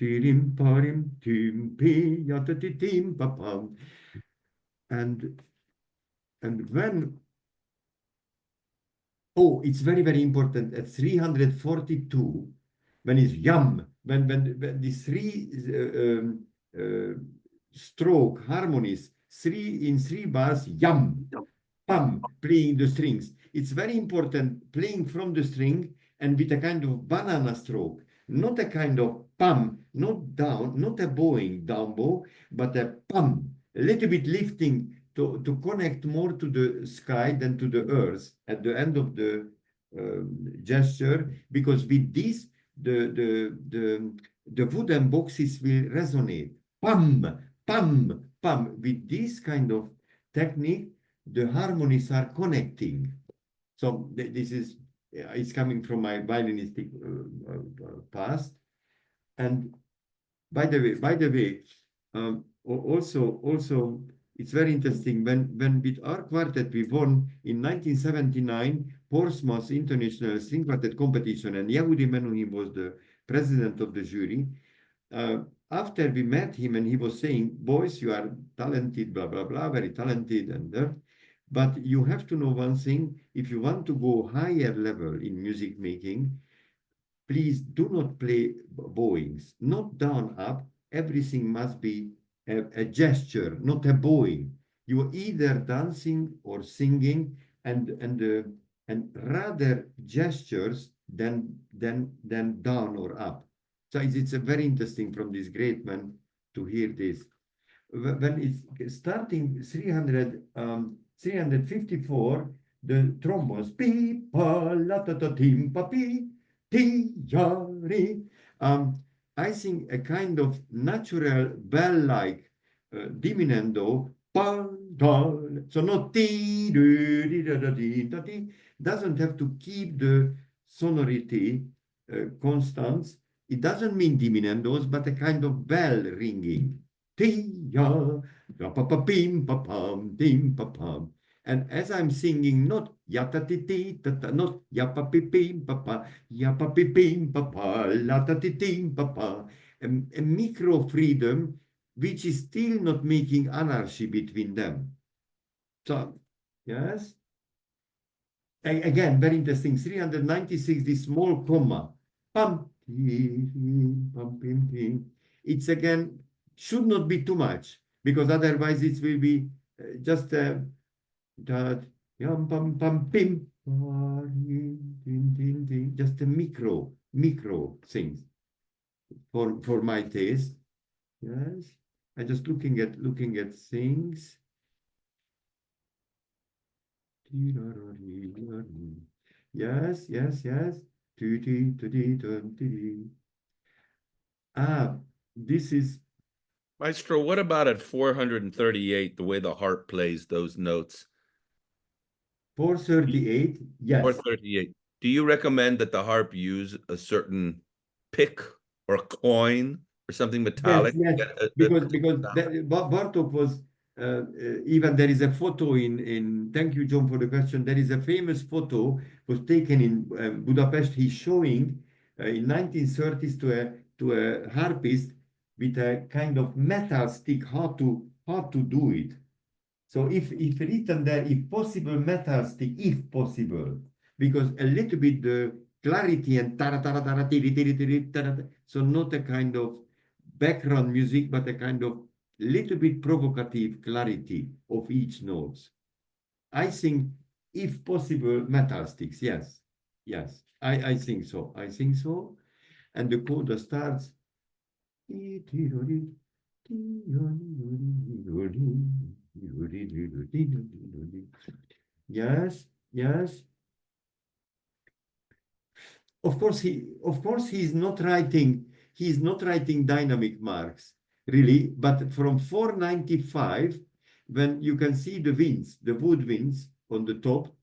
And when it's very, very important at 342, when it's yum, when the three stroke harmonies, in three bars, yum, pam, playing the strings. It's very important playing from the string and with a kind of banana stroke, not a kind of pam, not down, not a bowing down bow, but a pam, a little bit lifting to connect more to the sky than to the earth at the end of the gesture, because with this the wooden boxes will resonate. Pam, pam, pam. With this kind of technique, the harmonies are connecting. So this is it's coming from my violinistic past. And by the way, also it's very interesting when with our quartet we won in 1979 Portsmouth International String Quartet competition, and Yehudi Menuhin was the president of the jury. After we met him and he was saying, boys, you are talented, blah, blah, blah, very talented, and but you have to know one thing: if you want to go higher level in music making, please do not play bowings, not down, up. Everything must be a gesture, not a bowing. You are either dancing or singing, and rather gestures than down or up. So it's a very interesting from this great man to hear this. When it's starting 354, the trombones, pi pa la ta ta tim pa pi ti ya ri. I think a kind of natural bell-like diminuendo, pa da, so not ti di da da di da di, doesn't have to keep the sonority constant. It doesn't mean diminuendos, but a kind of bell ringing. Ti-ya, pa-pa-pim, pa-pam, tim, pa-pam. And as I'm singing, not ya-ta-ti-ti, ta-ta, not ya-pa-pi-pim, pa-pa, ya-pa-pi-pim, pa-pa, la-ta-ti-tim, pa-pa. A micro freedom, which is still not making anarchy between them. So, yes. Again, very interesting. 396, this small comma. Pam, pam, pim, pim. It's again, should not be too much, because otherwise it will be just that yum pam pam pim, just a micro things for my taste. Yes, I'm just looking at things. Yes. This is Maestro. What about at 438, the way the harp plays those notes? 438, yes. 438. Do you recommend that the harp use a certain pick or coin or something metallic? Yes. Because Bartók was even there is a photo in thank you, John, for the question. There is a famous photo was taken in Budapest. He's showing in 1930s to a harpist with a kind of metal stick how to do it. So if written there, if possible, metal stick, if possible, because a little bit the clarity and so not a kind of background music, but a kind of little bit provocative clarity of each notes. I think, if possible, metal sticks. Yes. I think so. And the coda starts. Yes. Of course, he's not writing dynamic marks, really, but from 495, when you can see the winds, the wood winds on the top,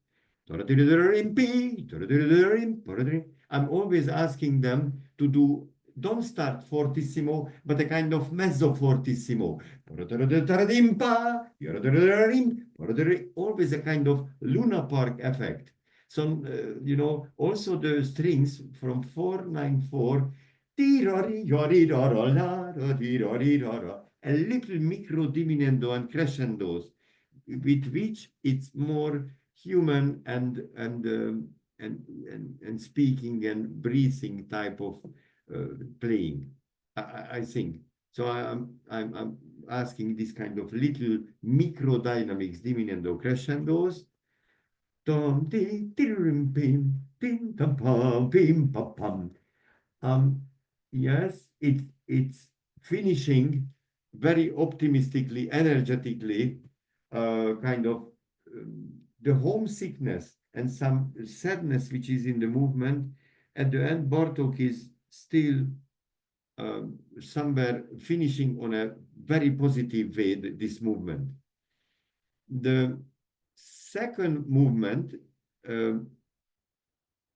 I'm always asking them to do, don't start fortissimo, but a kind of mezzo fortissimo. Always a kind of Luna Park effect. So, also the strings from 494, a little micro diminuendo and crescendos, with which it's more human and speaking and breathing type of playing. I think so. I'm asking this kind of little micro dynamics, diminuendo, crescendos. Yes, it's finishing very optimistically, energetically, kind of the homesickness and some sadness which is in the movement. At the end, Bartók is still somewhere finishing on a very positive way, this movement. The second movement,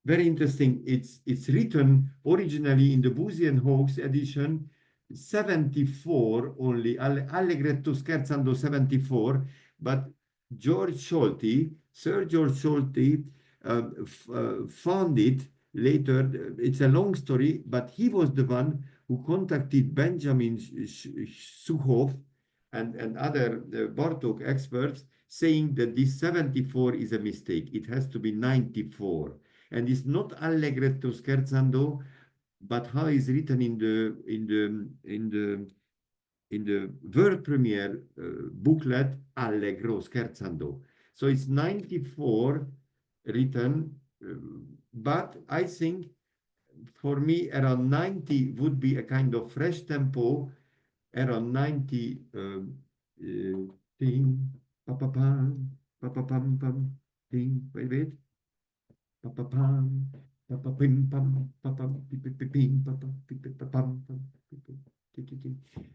very interesting. It's written originally in the Boozy and Hawkes edition, 74 only, Allegretto scherzando 74, but Sir George Scholti found it later. It's a long story, but he was the one who contacted Benjamin Suchov and other Bartók experts, saying that this 74 is a mistake. It has to be 94. And it's not Allegretto scherzando, but how is written in the world premiere booklet Allegro scherzando. So it's 94 written, but I think for me around 90 would be a kind of fresh tempo. Around 90 ding pa pa pam pa pa pam pam ding wait pa pa pam pa pa pim pam pa pam pim pa pa pam pam.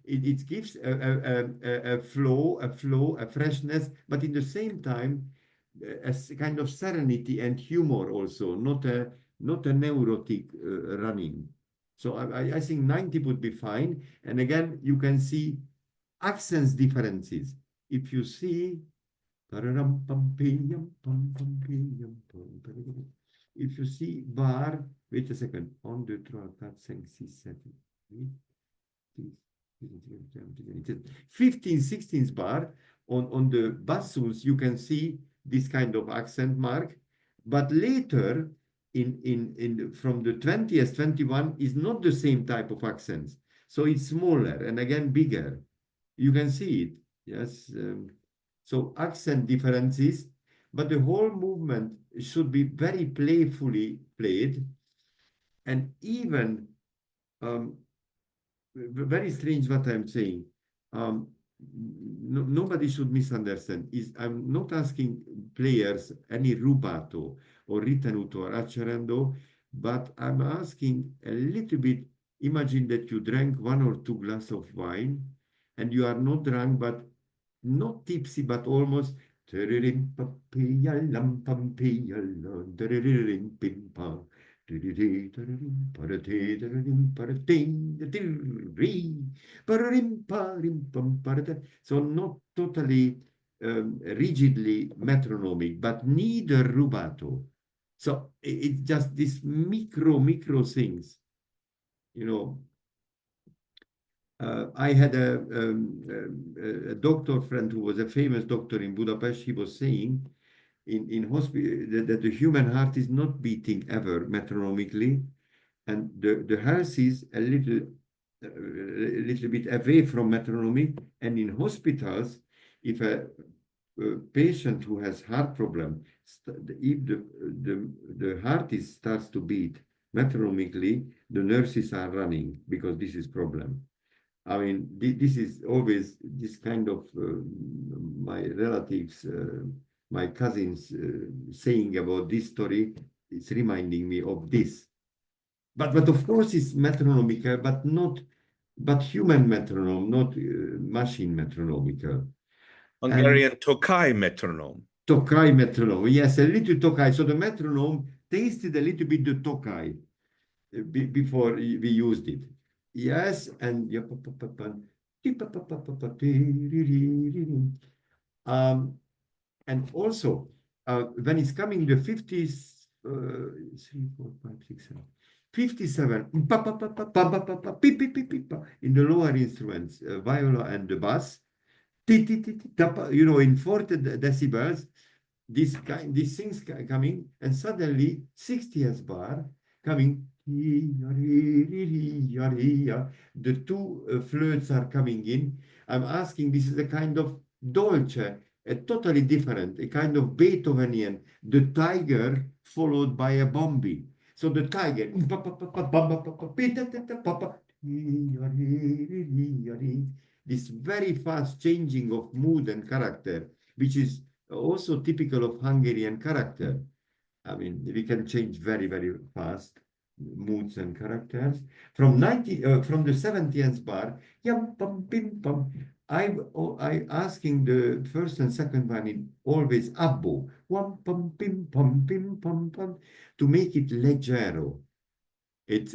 It gives a flow, a freshness, but in the same time a kind of serenity and humor also, not a neurotic running. So I think 90 would be fine. And again, you can see accents differences. If you see, if you see bar, wait a second, 1, 2, 3, 4, 5, 6, 7, 8, 15, 16th bar on the bassus, you can see this kind of accent mark, but later from the 20th, 21 is not the same type of accents. So it's smaller and again bigger. You can see it, yes. So accent differences, but the whole movement should be very playfully played. And even, very strange what I'm saying, nobody should misunderstand. I'm not asking players any rubato or ritenuto or accerendo, but I'm asking a little bit, imagine that you drank 1 or 2 glasses of wine and you are not drunk, but not tipsy, but almost so not totally rigidly metronomic, but neither rubato. So it's just these micro things, you know. I had a doctor friend who was a famous doctor in Budapest. He was saying in hospital that the human heart is not beating ever metronomically, and the heart is a little bit away from metronomic. And in hospitals, if a patient who has heart problem, if the heart starts to beat metronomically, the nurses are running because this is problem. I mean, this is always this kind of my relatives, my cousins saying about this story. It's reminding me of this. But of course it's metronomical, but human metronome, not machine metronomical. Hungarian Tokai metronome. Tokai metronome, yes, a little Tokai. So the metronome tasted a little bit the Tokai before we used it. Yes, and also when it's coming the 50s, 3, 4, 5, 6, 7, 57 in the lower instruments, viola and the bass, you know, in 40 decibels, these things coming, and suddenly 60th bar coming. The 2 flutes are coming in. I'm asking, this is a kind of dolce, a totally different, a kind of Beethovenian, the tiger followed by a bombi. So the tiger, this very fast changing of mood and character, which is also typical of Hungarian character. I mean, we can change very, very fast moods and characters. From the 70th bar, yum, pum, pim, pum. I asking the first and second one in always abbo, wum, pum, pim, pum, to make it leggero. It's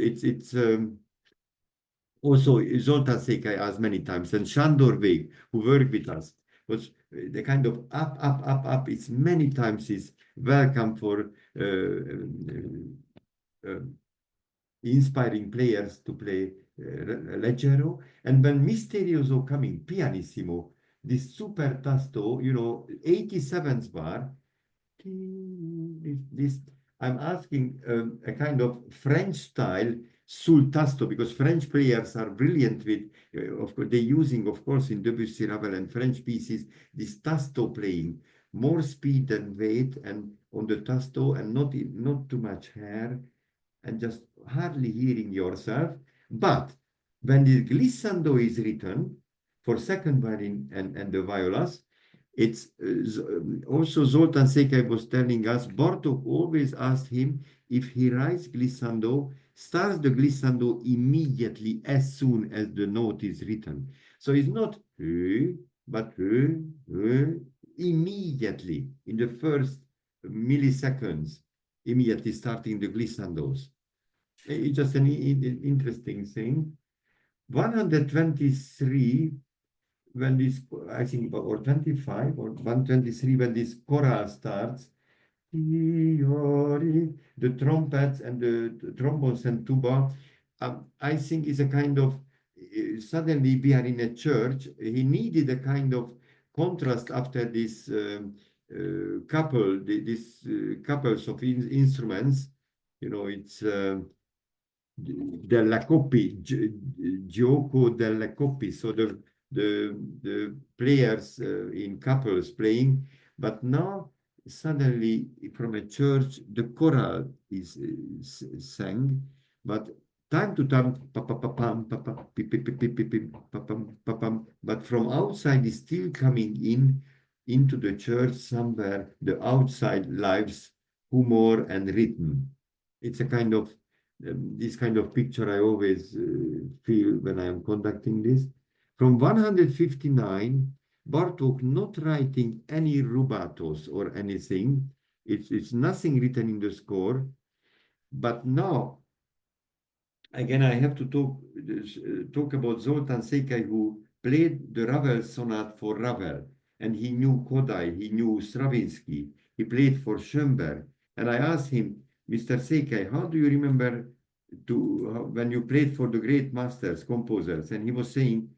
also Zoltán Székely asked many times, and Sándor Vég, who worked with us, was the kind of up. It's many times is welcome for inspiring players to play leggero. And when misterioso coming, pianissimo, this super tasto, you know, 87th bar, this I'm asking a kind of French style sul tasto, because French players are brilliant with, of course, they're using, of course, in Debussy, Ravel, and French pieces, this tasto playing, more speed than weight, and on the tasto, and not too much hair, and just hardly hearing yourself. But when the glissando is written for second violin and the violas, it's also Zoltán Székely was telling us, Bartók always asked him if he writes glissando, starts the glissando immediately as soon as the note is written. So it's not but immediately in the first milliseconds, immediately starting the glissandos. It's just an interesting thing. 123, when this, I think, or 25 or 123, when this choral starts, the trumpets and the trombones and tuba, I think is a kind of, suddenly we are in a church. He needed a kind of contrast after this couples of instruments. You know, it's della coppi, gioco della coppi. So the players in couples playing, but now suddenly from a church the choral is sang, but time to time, but from outside is still coming into the church somewhere, the outside lives, humor and rhythm. It's a kind of, this kind of picture I always feel when I am conducting this. From 159, Bartók not writing any rubatos or anything. It's nothing written in the score. But now, again, I have to talk about Zoltán Székely, who played the Ravel sonate for Ravel, and he knew Kodály, he knew Stravinsky, he played for Schönberg, and I asked him, Mr. Székely, how do you remember when you played for the great masters, composers? And he was saying,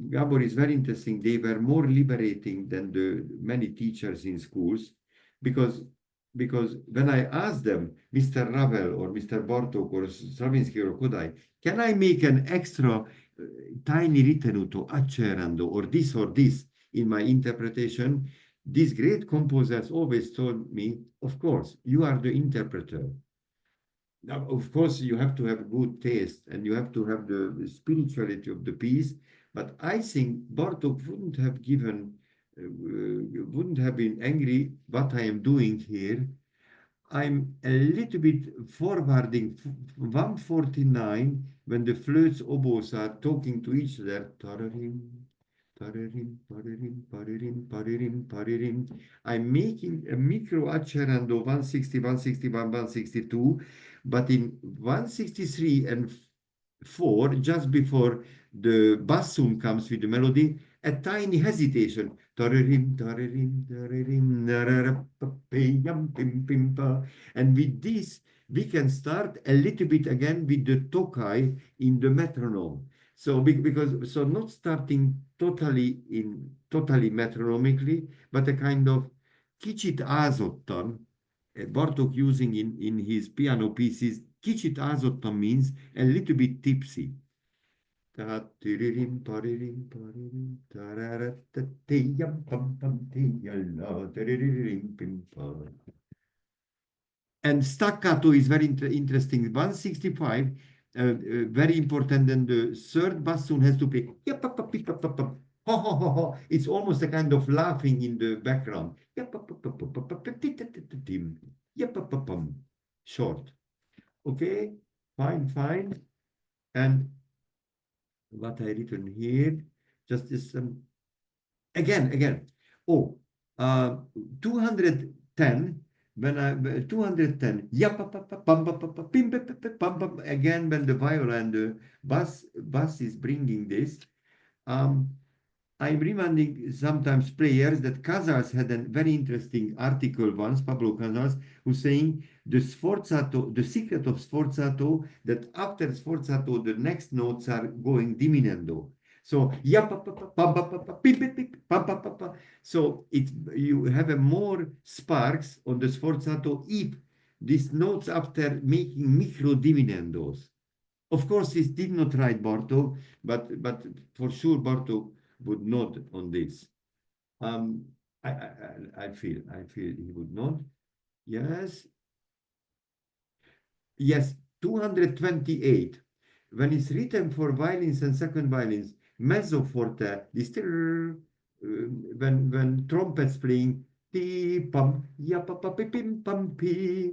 Gábor, is very interesting. They were more liberating than the many teachers in schools, because when I asked them, Mr. Ravel or Mr. Bartók or Stravinsky or Kodály, can I make an extra tiny ritenuto, accerando, or this in my interpretation? These great composers always told me, of course, you are the interpreter. Now, of course, you have to have good taste and you have to have the spirituality of the piece. But I think Bartók wouldn't have been angry what I am doing here. I'm a little bit forwarding 149 when the flutes, oboes are talking to each other. I'm making a micro accerando 160, 161, 162, but in 163 and 4, just before the bassoon comes with the melody, a tiny hesitation. And with this, we can start a little bit again with the tokai in the metronome. So not starting totally metronomically, but a kind of kicsit ázottan. Bartók using in his piano pieces, kicsit ázottan means a little bit tipsy. And staccato is very interesting. 165, very important, and the third bassoon has to play. It's almost a kind of laughing in the background. Short. Okay, fine. And what I written here, just this again. Oh, 210. When I 210, again when the viola and the bass is bringing this, I'm reminding sometimes players that Casals had a very interesting article once, Pablo Casals, who's saying the sforzato, the secret of sforzato, that after sforzato the next notes are going diminuendo. So so you have a more sparks on the sforzato if these notes after making micro diminuendos. Of course, he did not write Bartók, but for sure Bartók would nod on this. I feel he would nod. Yes. Yes, 228. When it's written for violins and second violins, mezzo forte, this when trumpets playing, pum, ya pa pa pim pum pi.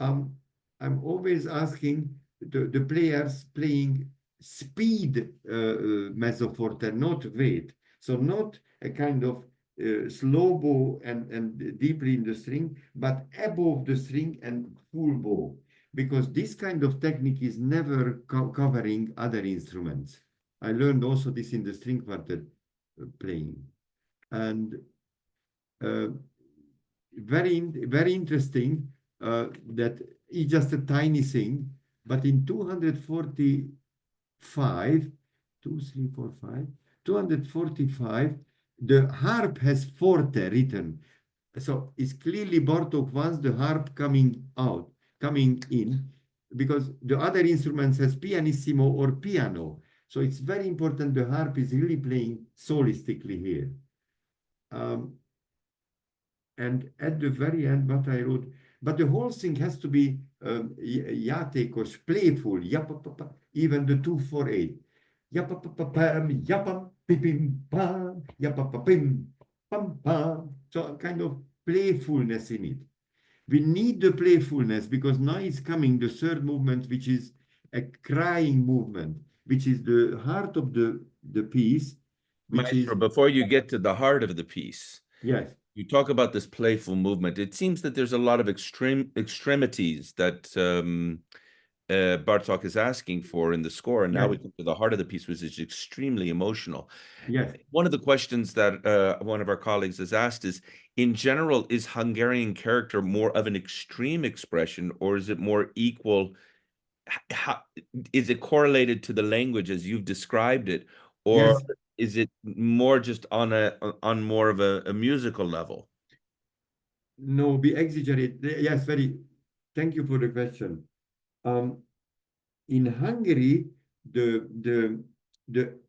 I'm always asking the players playing speed mezzo forte, not weight. So not a kind of slow bow and deeply in the string, but above the string and full bow, because this kind of technique is never covering other instruments. I learned also this in the string quartet playing. And very interesting that it's just a tiny thing, but in 245, 245, the harp has forte written. So it's clearly Bartók wants the harp coming in, because the other instruments has pianissimo or piano. So it's very important the harp is really playing solistically here. And at the very end, what I wrote, but the whole thing has to be játékos, playful, even the 248. So kind of playfulness in it. We need the playfulness because now it's coming the third movement, which is a crying movement, which is the heart of the piece. Maestro, before you get to the heart of the piece, yes, you talk about this playful movement. It seems that there's a lot of extremities that Bartók is asking for in the score, and now we come to the heart of the piece, which is extremely emotional. Yes. One of the questions that one of our colleagues has asked is, in general, is Hungarian character more of an extreme expression, or is it more equal? Is it correlated to the language as you've described it, or yes, is it more just on more of a musical level? No, we exaggerate. Yes, thank you for the question. In Hungary, the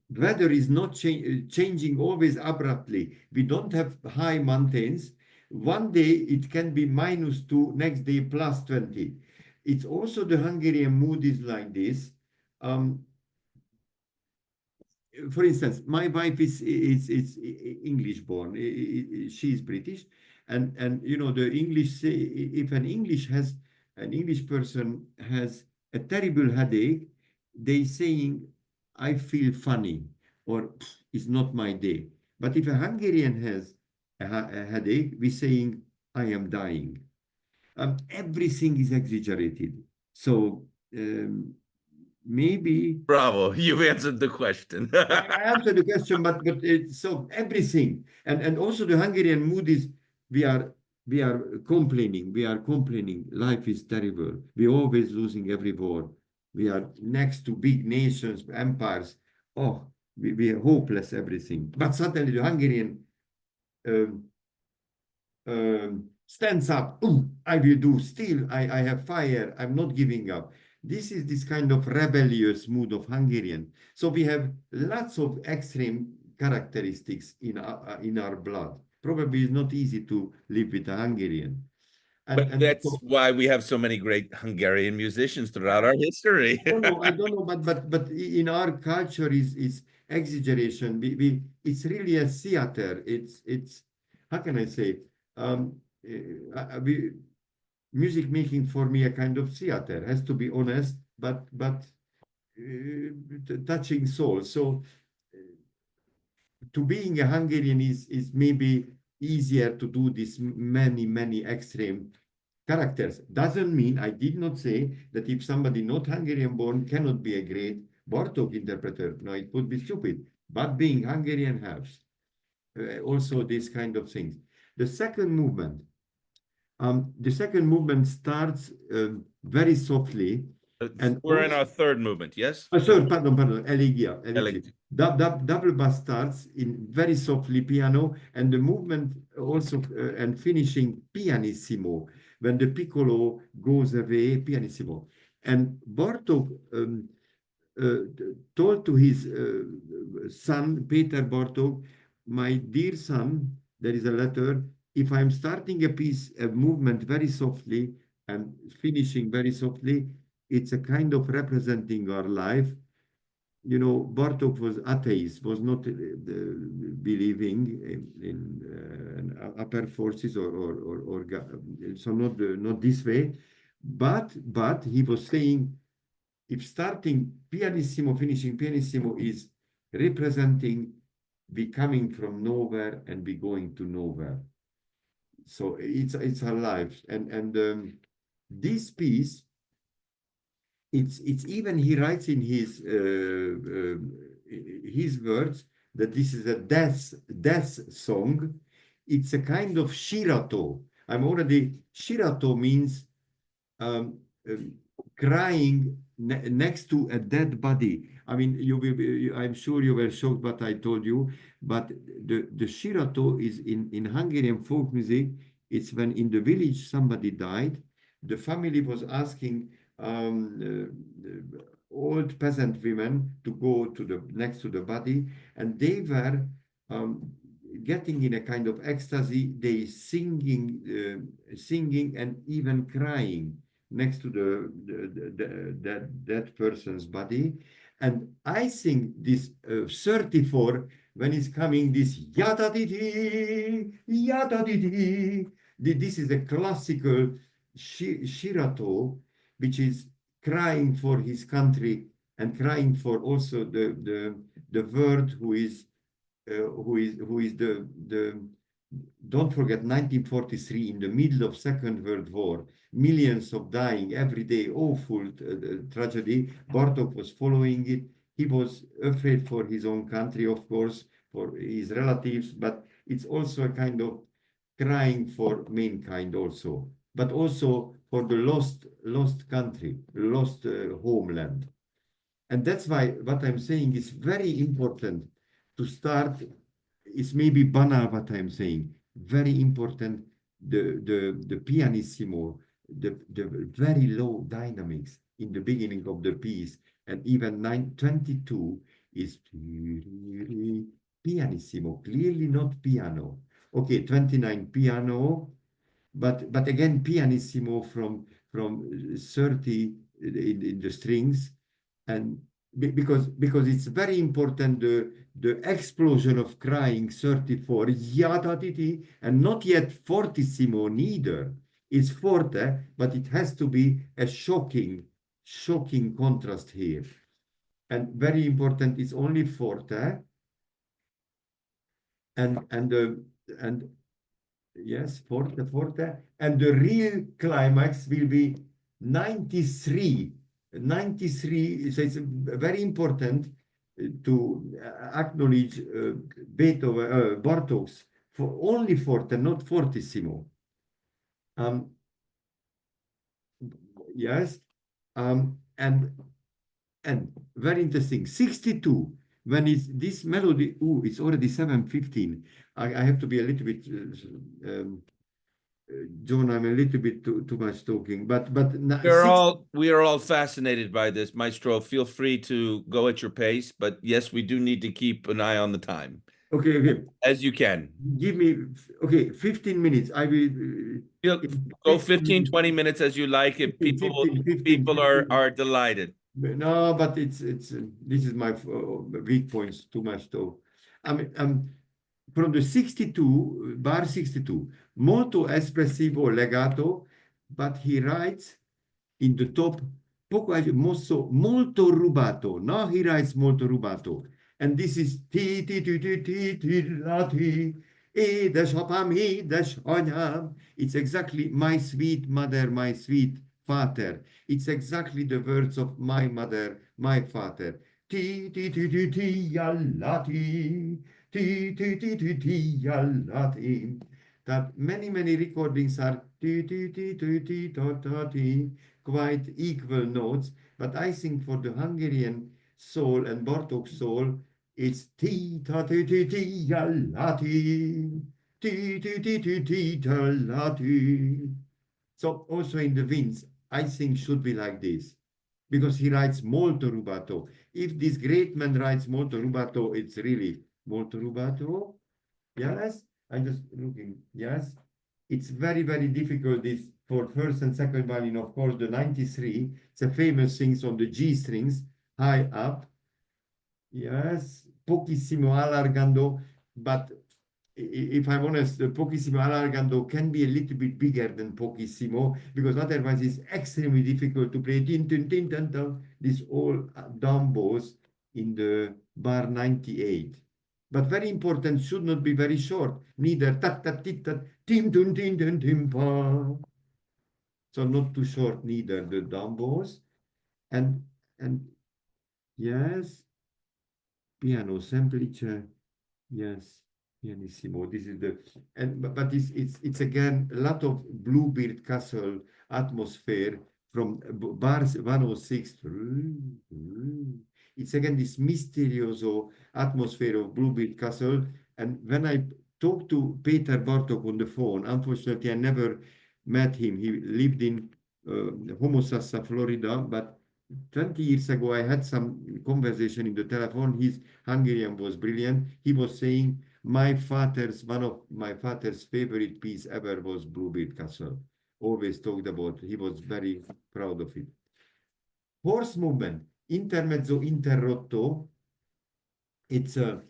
weather is not changing always abruptly. We don't have high mountains. One day it can be -2, next day +20. It's also the Hungarian mood is like this. For instance, my wife is English born. She is British, and you know the English say if an English person has a terrible headache, they saying I feel funny or it's not my day. But if a Hungarian has a headache, we saying I am dying. Everything is exaggerated. So. Maybe Bravo, you've answered the question. I answered the question, but so everything and also the Hungarian mood is we are complaining. Life is terrible. We're always losing every war. We are next to big nations, empires. Oh, we are hopeless, everything. But suddenly the Hungarian stands up. I will do. Still, I have fire. I'm not giving up. This is this kind of rebellious mood of Hungarian. So we have lots of extreme characteristics in our blood. Probably it's not easy to live with a Hungarian. But that's why we have so many great Hungarian musicians throughout our history. I don't know, but in our culture is exaggeration. It's really a theater. It's how can I say? Music making for me a kind of theater, has to be honest, but touching soul. So to being a Hungarian is maybe easier to do this many extreme characters. Doesn't mean, I did not say that if somebody not Hungarian born cannot be a great Bartók interpreter. No, it would be stupid. But being Hungarian helps. Also these kind of things. The second movement starts very softly. And we're in our third movement, yes? Pardon, elegia. Double bass starts in very softly piano, and the movement also and finishing pianissimo. When the piccolo goes away, pianissimo. And Bartók told to his son, Peter Bartók, my dear son, there is a letter, if I'm starting a piece, a movement very softly and finishing very softly, it's a kind of representing our life. You know, Bartók was atheist, was not believing in upper forces or so not this way, but he was saying, if starting pianissimo, finishing pianissimo is representing we coming from nowhere and we going to nowhere. So it's our lives, and this piece, it's even he writes in his words that this is a death song. It's a kind of shirato. Shirato means crying next to a dead body. I mean, I'm sure you were shocked what I told you, but the shirato is in Hungarian folk music. It's when in the village somebody died, the family was asking old peasant women to go to the next to the body, and they were getting in a kind of ecstasy. They singing and even crying next to that person's body. And I think this 34, when it's coming, this yata-di-di, yata-di-di, this is a classical shirato, which is crying for his country and crying for also the world who is the don't forget 1943, in the middle of Second World War, millions of dying every day, awful tragedy. Bartók was following it. He was afraid for his own country, of course, for his relatives, but it's also a kind of crying for mankind also, but also for the lost country, lost homeland. And that's why what I'm saying is very important to start. It's maybe banal what I'm saying. Very important, the pianissimo, the very low dynamics in the beginning of the piece, and even 922 is pianissimo, clearly not piano. Okay, 29 piano, but again pianissimo from 30 in the strings, and because it's very important, the explosion of crying 34 yata-di-di, and not yet fortissimo neither. It's forte, but it has to be a shocking contrast here. And very important, it's only forte, and yes, forte, and the real climax will be 93. So it's very important to acknowledge Beethoven, Bartók's for only forte, not fortissimo. Yes, and very interesting. 62. When is this melody? Oh, it's already 7:15. I have to be a little bit. John, I'm a little bit too much talking, but we are all fascinated by this, Maestro. Feel free to go at your pace, but yes, we do need to keep an eye on the time. Okay. As you can. Give me 15 minutes. I will go 15, 20 minutes as you like. If people are delighted. No, but this is my weak points too much though. I mean, from the 62, bar 62, molto espressivo legato, but he writes in the top molto rubato. Now he writes molto rubato, and this is ti ti ti ti ti ti la ti. It's exactly my sweet mother, my sweet father. It's exactly the words of my mother, my father. Ti ti ti ti ti yallati, ti ti ti ti ti yallati. That many recordings are ti ti ti ti ti ta ta ti, quite equal notes. But I think for the Hungarian soul and Bartók's soul, it's ti ta ti ti ti yallati, ti ti ti ti ti ta lati. So also in the winds, I think should be like this. because he writes molto rubato. If this great man writes molto rubato, it's really molto rubato. Yes, I'm just looking. Yes, it's very, very difficult. This for first and second violin, of course, the 93. It's a famous things on the G strings, high up. Yes, pochissimo allargando, but if I'm honest, the pochissimo allargando can be a little bit bigger than pochissimo because otherwise it's extremely difficult to play these all down bows in the bar 98. But very important, should not be very short. Neither tat tat tit tat tim tum tim tim tim pa. So not too short, neither the down bows. And yes, piano semplice, yes, pianissimo. This is the but it's again a lot of Bluebeard Castle atmosphere from bars 106. It's again this mysterioso atmosphere of Bluebeard Castle. And when I talked to Peter Bartók on the phone, unfortunately I never met him. He lived in Homosassa, Florida, but 20 years ago, I had some conversation in the telephone. His Hungarian was brilliant. He was saying, one of my father's favorite piece ever was Bluebeard Castle. Always talked about, he was very proud of it. Horse movement, intermezzo interrotto. It's a,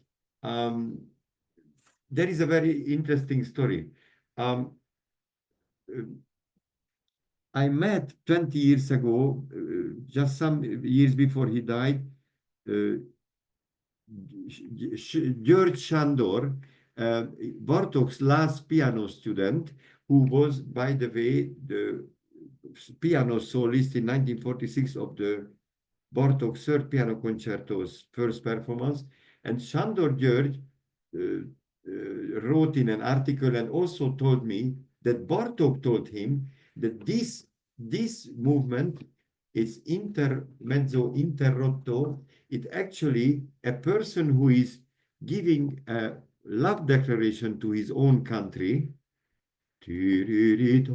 there is a very interesting story. I met 20 years ago, just some years before he died, György Sándor, Bartók's last piano student, who was, by the way, the piano soloist in 1946 of the Bartók's third piano concerto's first performance. And Sándor György wrote in an article and also told me that Bartók told him that this movement is intermezzo interrotto. It actually a person who is giving a love declaration to his own country. This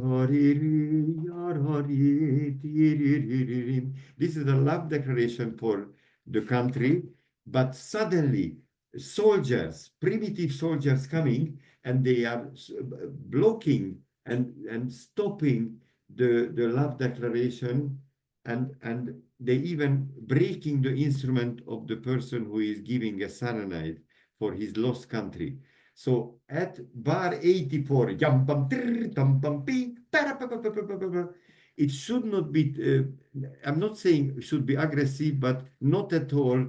is a love declaration for the country, but suddenly soldiers, primitive soldiers coming, and they are blocking and stopping the love declaration, and they even breaking the instrument of the person who is giving a serenade for his lost country. So at bar 84, it should not be, I'm not saying it should be aggressive, but not at all,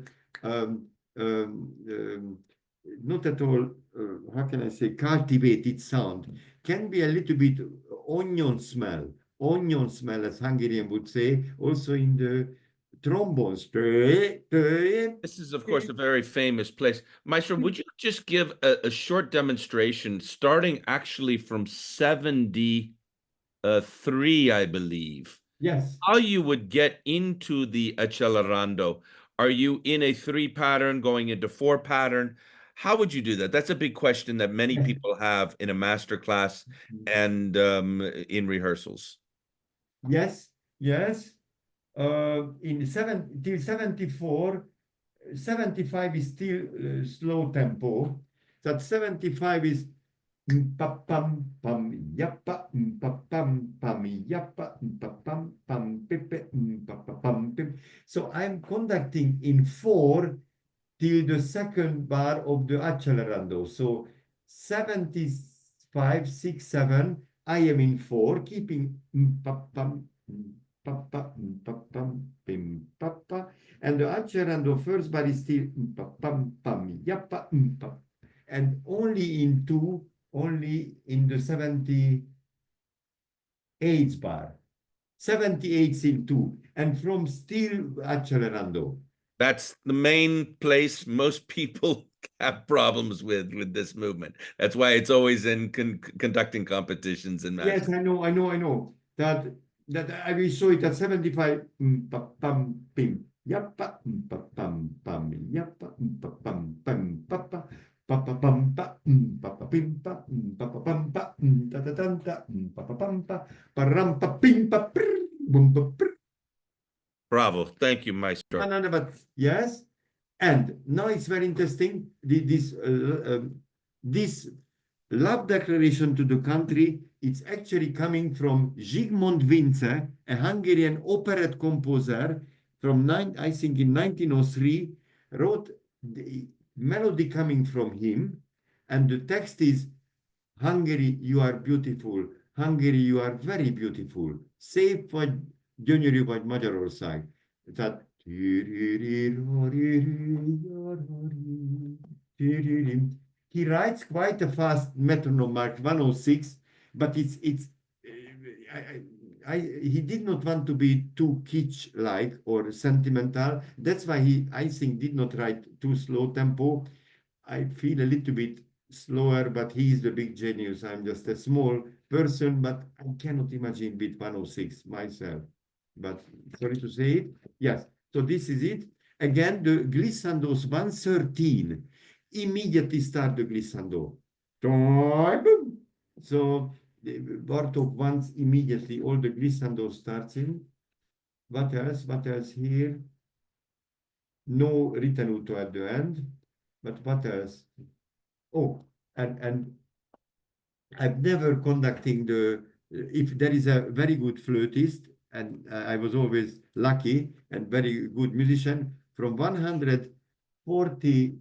not at all, how can I say, cultivated sound. Can be a little bit onion smell, as Hungarian would say, also in the trombones. This is, of course, a very famous place. Maestro, would you just give a short demonstration, starting actually from 73, I believe? Yes. How you would get into the accelerando? Are you in a 3 pattern going into 4 pattern? How would you do that? That's a big question that many people have in a master class and in rehearsals. Yes, yes. Till 74, 75 is still slow tempo. That 75 is pam pam yappa pam pam yappa pam pam pepe pam pim. So I'm conducting in 4 till the second bar of the accelerando. So 75, 6, 7, I am in 4, keeping pam papa, pim, papa, and the accelerando first bar is still pam pam yappa, and only in 2, only in the 78 bar, 78 in 2, and from still accelerando. That's the main place most people have problems with this movement. That's why it's always in conducting competitions and matches. Yes, I know. That I will show it at 75. Pam pim yappa pam pam yappa pam pam papa papa pam pa papa pim pa papa pam pa ta ta ta papa pam pa param pa pim pa bum pa. Bravo. Thank you, Maestro. No, but yes. And now it's very interesting. This love declaration to the country, it's actually coming from Zsigmond Vince, a Hungarian operette composer from I think in 1903, wrote the melody coming from him, and the text is, Hungary, you are beautiful. Hungary, you are very beautiful. Szép vagy, gyönyörű vagy Magyarország. Tehát he writes quite a fast metronome mark 106, but he did not want to be too kitsch-like or sentimental. That's why he, I think, did not write too slow tempo. I feel a little bit slower, but he is the big genius. I'm just a small person, but I cannot imagine with 106 myself. But sorry to say it. Yes. So this is it. Again, the glissandos 113 immediately start the glissando. So Bartók wants immediately all the glissando starts in. What else? What else here? No ritenuto at the end. But what else? Oh, and I've never conducting if there is a very good flautist, and I was always lucky and very good musician, from 140,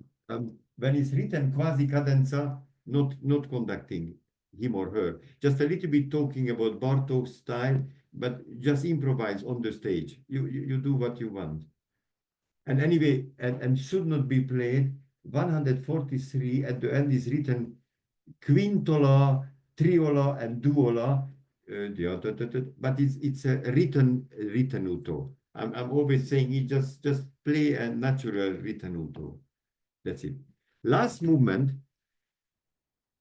when it's written quasi cadenza, not conducting him or her, just a little bit talking about Bartók's style, but just improvise on the stage. You do what you want. And anyway, and should not be played. 143 at the end is written quintola, triola, and duola, but it's a ritenuto. I'm always saying it, just play a natural ritenuto. That's it. Last movement,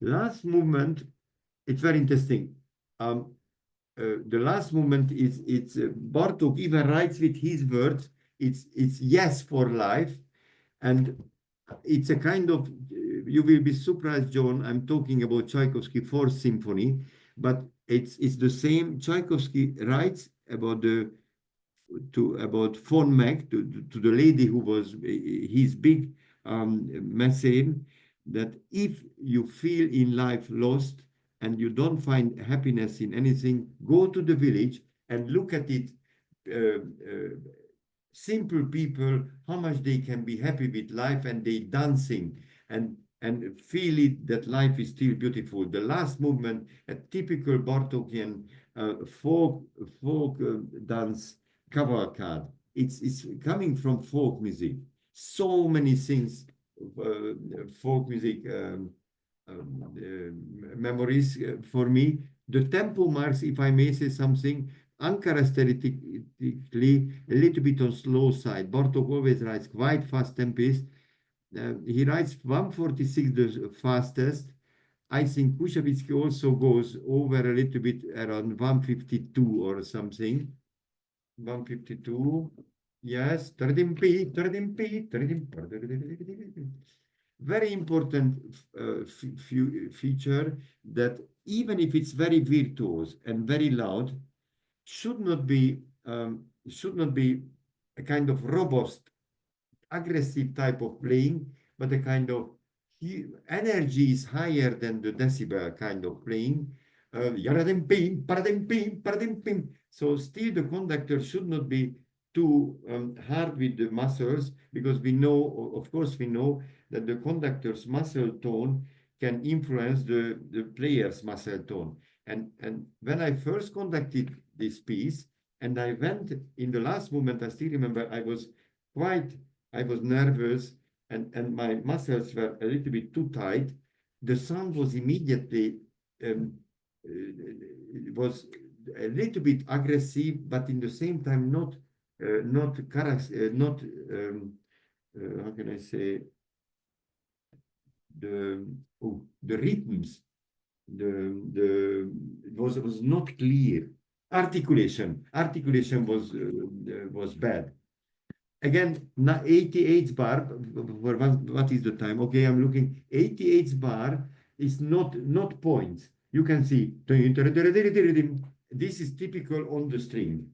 it's very interesting. The last movement it's Bartók even writes with his words. It's yes for life, and it's a kind of, you will be surprised, John, I'm talking about Tchaikovsky 4th Symphony, but it's the same. Tchaikovsky writes about about von Meck, to the lady who was his big message, that if you feel in life lost and you don't find happiness in anything, go to the village and look at it. Simple people, how much they can be happy with life, and they dancing and feel it, that life is still beautiful. The last movement, a typical Bartókian folk dance cavalcade. It's coming from folk music. So many things, folk music memories for me. The tempo marks, if I may say something, uncharacteristically a little bit on slow side. Bartók always writes quite fast tempos. He writes 146 the fastest. I think Koussevitzky also goes over a little bit around 152 or something. 152. Yes. Very important feature, that even if it's very virtuose and very loud, should not be a kind of robust, aggressive type of playing, but a kind of energy is higher than the decibel kind of playing. So still the conductor should not be too hard with the muscles, because we know, of course, we know that the conductor's muscle tone can influence the player's muscle tone. And when I first conducted this piece, and I went in the last movement, I still remember I was nervous, and my muscles were a little bit too tight. The sound was immediately, was a little bit aggressive, but in the same time not how can I say, the rhythms, was not clear. Articulation was bad. Again, 88 bar. What is the time? Okay, I'm looking. 88 bar is not points. You can see this is typical on the string.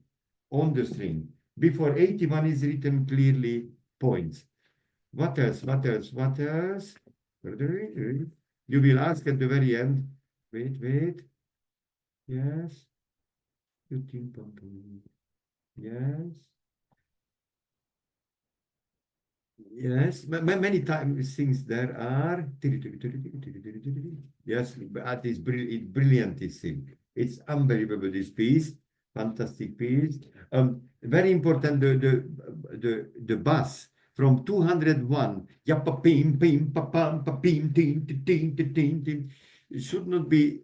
Before 81 is written clearly points. What else? What else? What else? You will ask at the very end. Wait, wait. Yes. Yes. Yes, many times things there are. Yes, but it's brilliant, this thing. It's unbelievable, this piece. Fantastic piece. Very important, the bass from 201. Yappa pim pim pa pam pa pim tin tin tin tin tin. It should not be.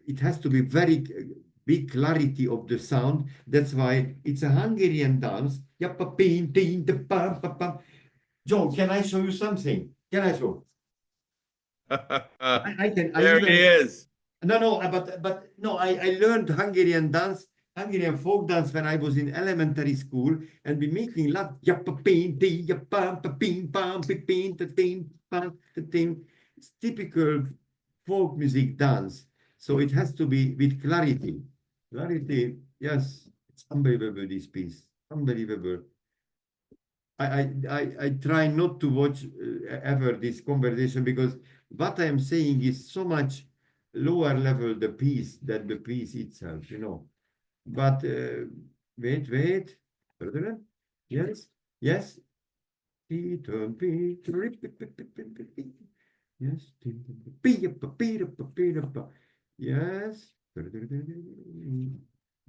It has to be very big clarity of the sound. That's why it's a Hungarian dance. Yappa pim tin pam pa pam. Joe, can I show you something? Can I show? I can. There he is. No, but no. I learned Hungarian dance, Hungarian folk dance when I was in elementary school, and we making love. It's typical folk music dance. So it has to be with clarity. Clarity, yes, it's unbelievable. This piece, unbelievable. I try not to watch ever this conversation, because what I am saying is so much lower level the piece than the piece itself, you know. But wait. Yes. Yes. Yes.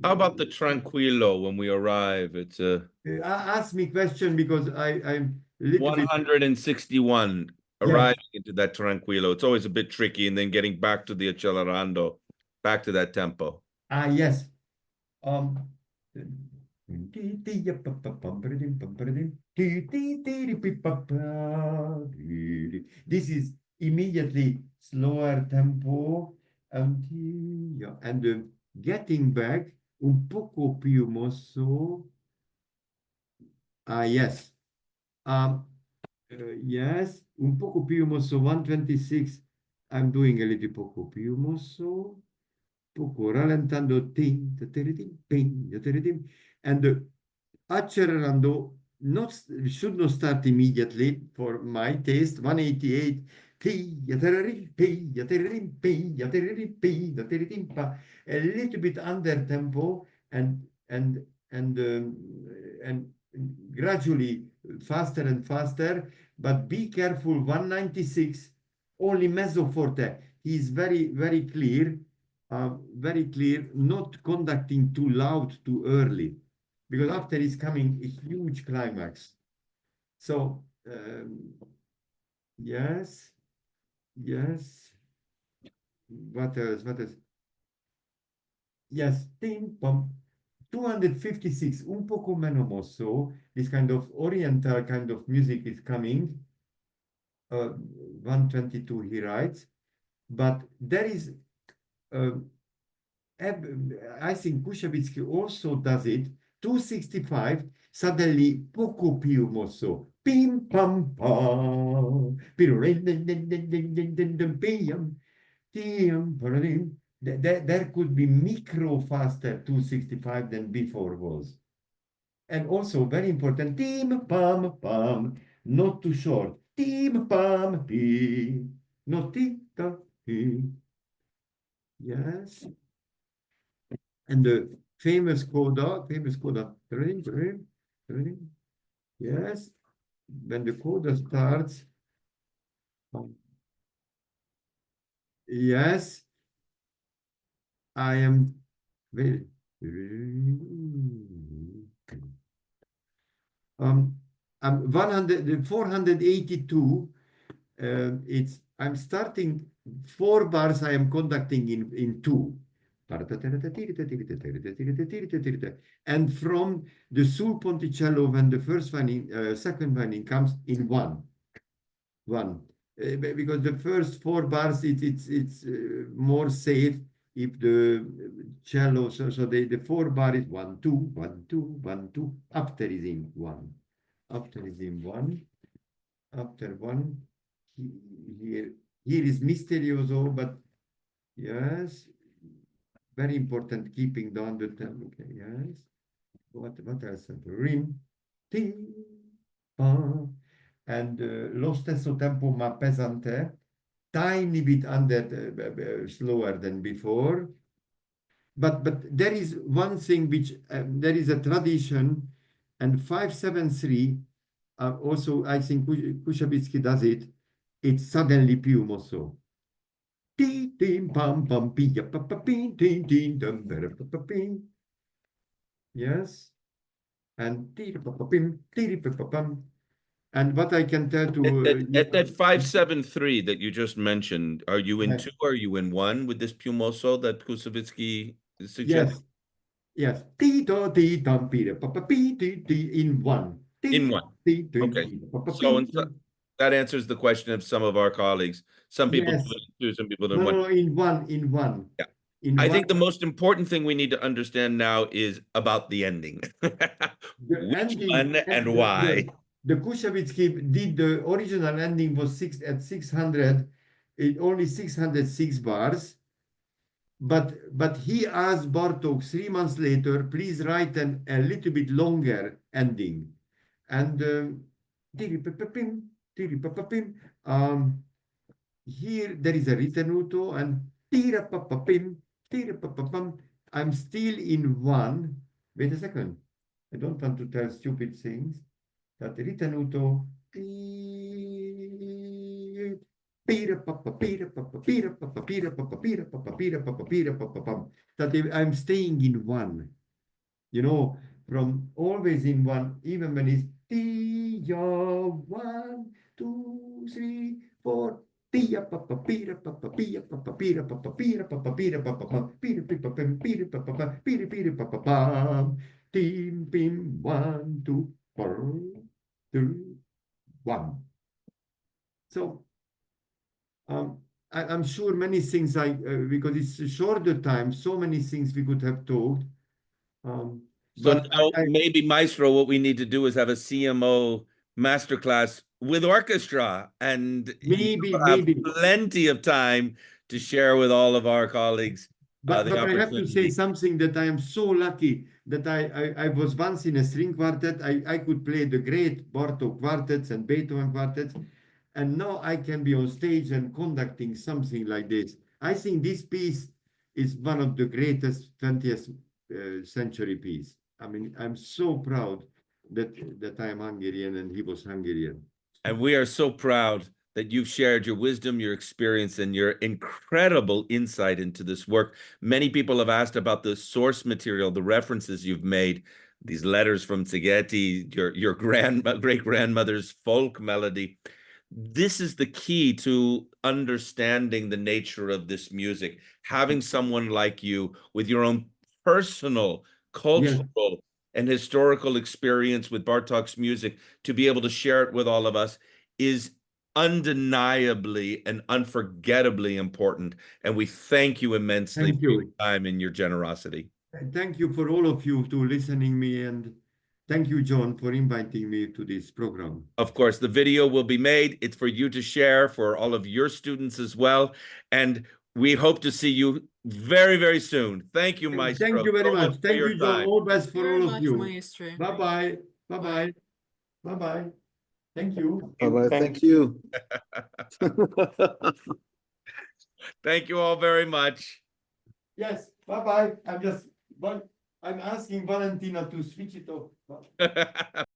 How about the tranquillo when we arrive? It's a ask me question, because I'm a little 161 bit... arriving into that tranquillo. It's always a bit tricky, and then getting back to the accelerando, back to that tempo. Yes. This is immediately slower tempo, and getting back un poco più mosso. Yes. Yes, un poco più mosso, 126. I'm doing a little poco più mosso. Poco rallentando, and accelerando should not start immediately for my taste. 188, a little bit under tempo, and gradually faster and faster. But be careful, 196, only mezzo forte. He is very clear. Very clear, not conducting too loud too early, because after is coming a huge climax. So yes. What else? Yes, tim pom. 256, un poco meno mosso. This kind of oriental kind of music is coming. 122 he writes, but there is I think Koussevitzky also does it. 265, suddenly poco più mosso. Pim pam pam. There could be micro faster 265 than before was. And also very important, tim pam pam, not too short. Tim pam pi, not tika pi. Yes. And the famous coda. Yes, when the coda starts, yes, I am very, I'm 482. I'm starting 4 bars. I am conducting in 2. And from the sul ponticello, when the first one second one comes in 1, because the first 4 bars it's more safe if the cello. So the 4 bar is 1 2 1 2 1 2. After is in 1. After is in 1. After 1. Here is misterioso, but yes. Very important, keeping down the tempo. Okay, yes. what else? Rim, ti, pa, and lo stesso tempo ma pesante, tiny bit under slower than before. But there is one thing which there is a tradition, and 573 also I think Koussevitzky does it. It's suddenly più mosso. Yes, and what I can tell to at that 573 that you just mentioned, are you in yes. two or are you in one with this Piumoso that Koussevitzky suggests? Yes. In one. In one. Okay. So that answers the question of some of our colleagues. Some people Yes. do it in two, some people do it in No, one. no, in one. Yeah. In I one. think the most important thing we need to understand now is about the ending. Which ending, one and why? The Koussevitzky did the original ending was 600, only 606 bars. But he asked Bartók 3 months later, please write a little bit longer ending. And here there is a ritenuto and I'm still in one. Wait a second. I don't want to tell stupid things. That ritenuto. That I'm staying in one. You know, from always in one, even when it's 1, 2, 3, 4. Team, pim, 1, 2, 3, 1. So I'm sure many things because it's a shorter time, so many things we could have talked. So now maybe, Maestro, what we need to do is have a CMO masterclass with orchestra, and maybe plenty of time to share with all of our colleagues. But I have to say something that I am so lucky that I was once in a string quartet. I could play the great Bartók quartets and Beethoven quartets, and now I can be on stage and conducting something like this. I think this piece is one of the greatest 20th century piece. I mean, I'm so proud that I am Hungarian and he was Hungarian. And we are so proud that you've shared your wisdom, your experience, and your incredible insight into this work. Many people have asked about the source material, the references you've made, these letters from Szigeti, your great-grandmother's folk melody. This is the key to understanding the nature of this music. Having someone like you with your own personal, cultural, and historical experience with Bartók's music to be able to share it with all of us is undeniably and unforgettably important. And we thank you immensely for your time and your generosity. Thank you for all of you to listening me, and thank you, John, for inviting me to this program. Of course, the video will be made. It's for you to share for all of your students as well. And we hope to see you very, very soon. Thank you, Maestro. Thank you very much. Thank you, John. Time. All best for all of you. Maestro. Bye-bye. Bye-bye. Bye-bye. Thank you. Bye-bye. Thank you. Thank you all very much. Yes. Bye-bye. I'm asking Valentina to switch it off.